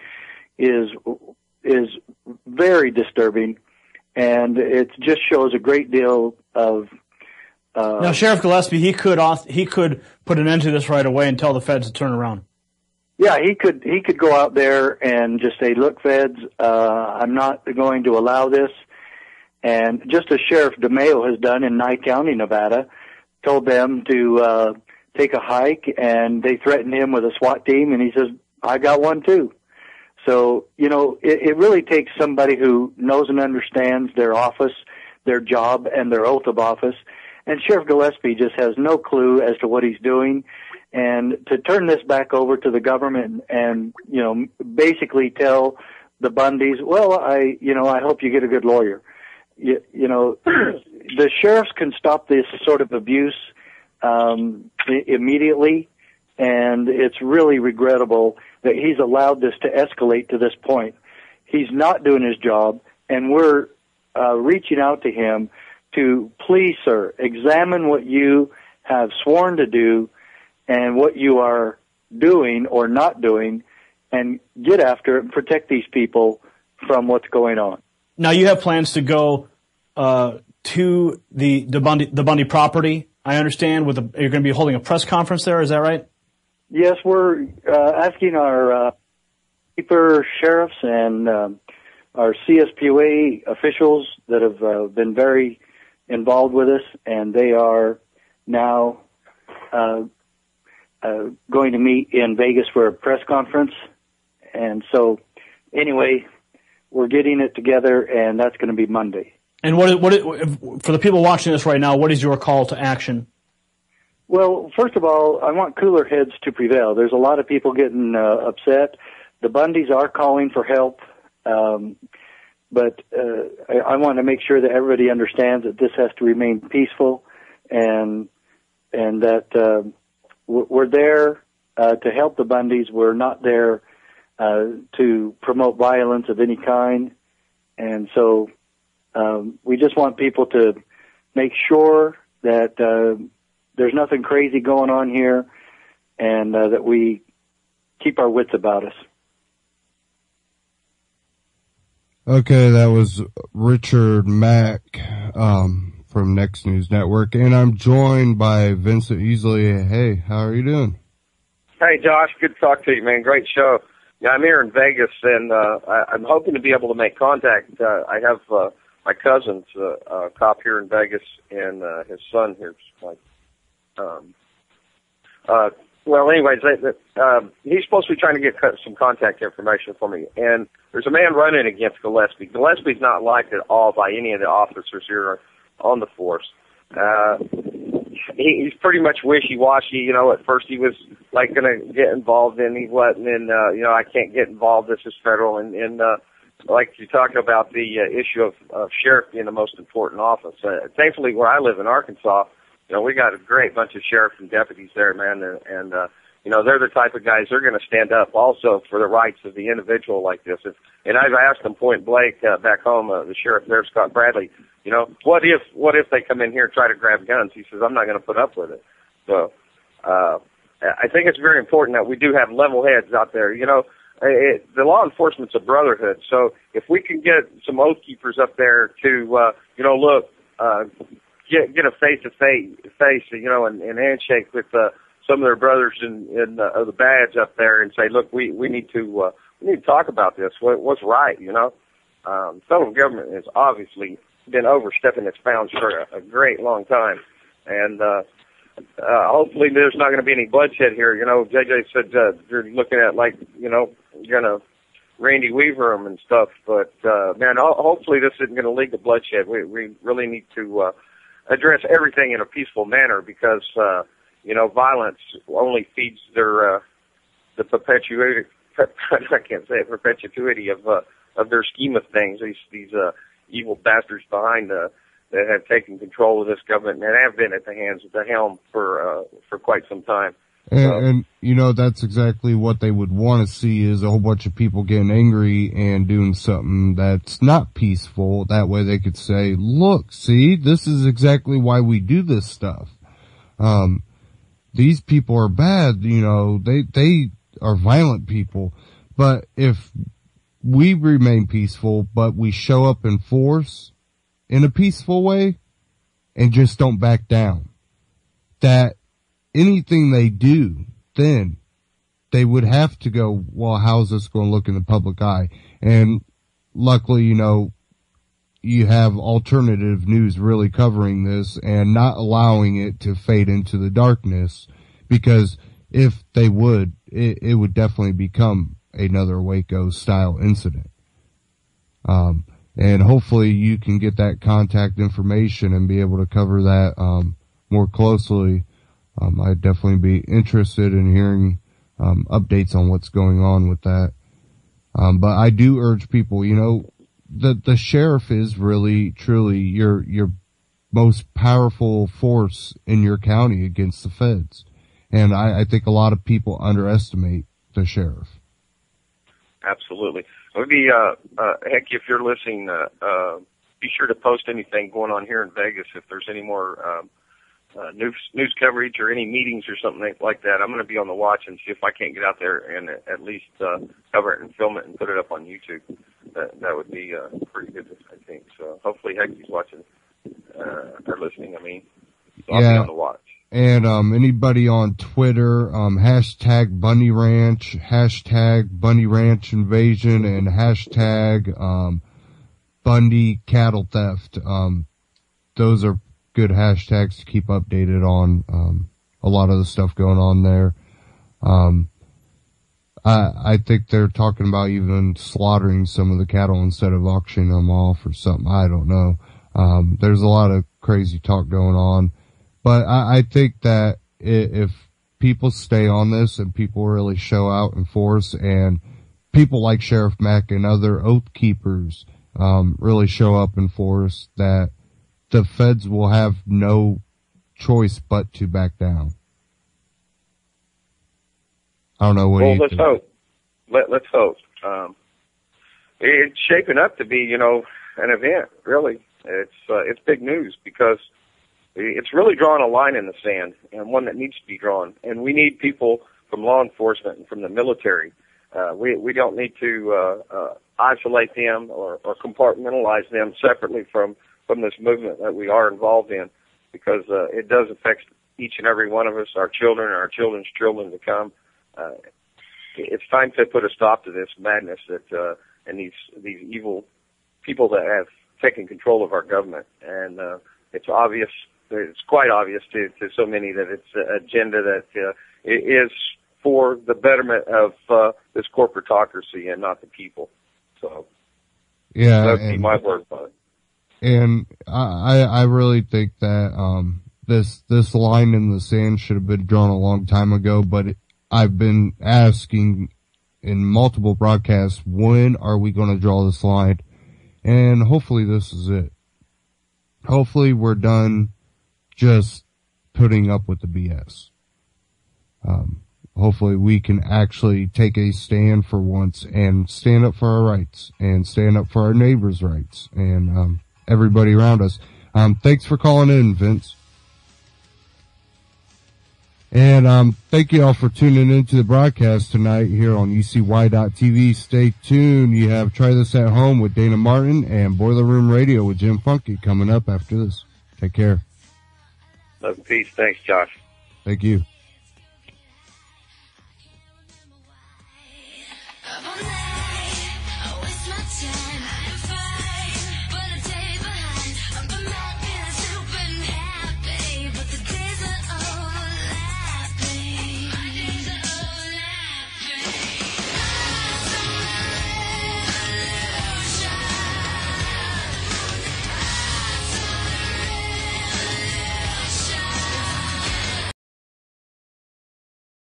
is very disturbing, and it just shows a great deal of now, Sheriff Gillespie, he could put an end to this right away and tell the feds to turn around. Yeah, he could go out there and just say, look, feds, I'm not going to allow this. And just as Sheriff DeMayo has done in Nye County, Nevada, told them to take a hike, and they threatened him with a SWAT team, and he says, I got one too. So, you know, it really takes somebody who knows and understands their office, their job, and their oath of office. And Sheriff Gillespie just has no clue as to what he's doing. And to turn this back over to the government and, you know, basically tell the Bundys, well, I hope you get a good lawyer. You know, the sheriffs can stop this sort of abuse immediately, and it's really regrettable that he's allowed this to escalate to this point. He's not doing his job, and we're reaching out to him to, please, sir, examine what you have sworn to do and what you are doing or not doing, and get after it and protect these people from what's going on. Now, you have plans to go to the Bundy property, I understand. You're going to be holding a press conference there, is that right? Yes, we're asking our keeper sheriffs and our CSPOA officials that have been very involved with us, and they are now going to meet in Vegas for a press conference. And so, anyway, we're getting it together, and that's going to be Monday. And for the people watching this right now, what is your call to action? Well, first of all, I want cooler heads to prevail. There's a lot of people getting upset. The Bundys are calling for help, but I want to make sure that everybody understands that this has to remain peaceful, and that we're there to help the Bundys. We're not there to promote violence of any kind, and so we just want people to make sure that there's nothing crazy going on here, and that we keep our wits about us. Okay, that was Richard Mack from Next News Network, and I'm joined by Vincent Easley. Hey, how are you doing? Hey, Josh, good to talk to you, man. Great show. Yeah, I'm here in Vegas, and I'm hoping to be able to make contact. I have my cousin's a cop here in Vegas, and his son here. Well, anyways, he's supposed to be trying to get some contact information for me. And there's a man running against Gillespie. Gillespie's not liked at all by any of the officers here on the force. He's pretty much wishy-washy. You know, at first he was like going to get involved, and he wasn't. And you know, I can't get involved. This is federal. And like you talked about the issue of sheriff being the most important office. Thankfully, where I live in Arkansas, we got a great bunch of sheriffs and deputies there, man, and they're the type of guys, they're going to stand up also for the rights of the individual like this. And I've asked them point blank back home, the sheriff there, Scott Bradley, what if they come in here and try to grab guns? He says, I'm not going to put up with it. So I think it's very important that we do have level heads out there. The law enforcement's a brotherhood. So if we can get some oath keepers up there to, get a face-to-face, and handshake with some of their brothers in the badge up there and say, look, we need to talk about this. What's right, Federal government has obviously been overstepping its bounds for a great long time, and hopefully there's not going to be any bloodshed here. JJ said they're looking at gonna Randy Weaver them and stuff, but man, hopefully this isn't going to lead to bloodshed. We really need to address everything in a peaceful manner because violence only feeds the perpetuity. I can't say it, perpetuity of their scheme of things. These evil bastards behind that have taken control of this government and have been at the helm for quite some time. And that's exactly what they would want to see is a whole bunch of people getting angry and doing something that's not peaceful. That way they could say, look, see, this is exactly why we do this stuff. These people are bad, they are violent people. But if we remain peaceful, but we show up in force in a peaceful way and just don't back down, that anything they do, then they would have to go, well, how's this going to look in the public eye? And luckily, you have alternative news really covering this and not allowing it to fade into the darkness, because if they would, it would definitely become another Waco style incident. And hopefully you can get that contact information and be able to cover that, more closely. I'd definitely be interested in hearing, updates on what's going on with that. But I do urge people, the sheriff is really, truly your most powerful force in your county against the feds. And I think a lot of people underestimate the sheriff. Absolutely. Maybe, heck, if you're listening, be sure to post anything going on here in Vegas. If there's any more, news coverage or any meetings or something like that, I'm going to be on the watch and see if I can't get out there and at least cover it and film it and put it up on YouTube. That would be pretty good, I think. So hopefully Hecky's watching or listening. So I'll be on the watch. And anybody on Twitter, hashtag Bundy Ranch, hashtag Bundy Ranch Invasion, and hashtag Bundy Cattle Theft. Those are good hashtags to keep updated on a lot of the stuff going on there. I think they're talking about even slaughtering some of the cattle instead of auctioning them off or something. I don't know. There's a lot of crazy talk going on. But I think that if people stay on this and people really show out in force, and people like Sheriff Mack and other oath keepers really show up in force, that the feds will have no choice but to back down. I don't know what you think. Let's hope. Let's hope. It's shaping up to be, an event, really. It's big news because it's really drawing a line in the sand, and one that needs to be drawn. And we need people from law enforcement and from the military. We don't need to isolate them or compartmentalize them separately from this movement that we are involved in, because it does affect each and every one of us, our children, and our children's children to come. It's time to put a stop to this madness and these evil people that have taken control of our government. And it's obvious. It's quite obvious to so many that it's an agenda that is for the betterment of this corporatocracy and not the people. So yeah, that would be my word on it. And I really think that this line in the sand should have been drawn a long time ago. But I've been asking in multiple broadcasts, when are we going to draw this line? And hopefully this is it. Hopefully we're done just putting up with the BS. Hopefully we can actually take a stand for once and stand up for our rights and stand up for our neighbors' rights and everybody around us. Thanks for calling in, Vince. And thank you all for tuning into the broadcast tonight here on UCY.TV. Stay tuned. You have Try This at Home with Dana Martin and Boiler Room Radio with Jim Funky coming up after this. Take care. Love and peace. Thanks, Josh. Thank you.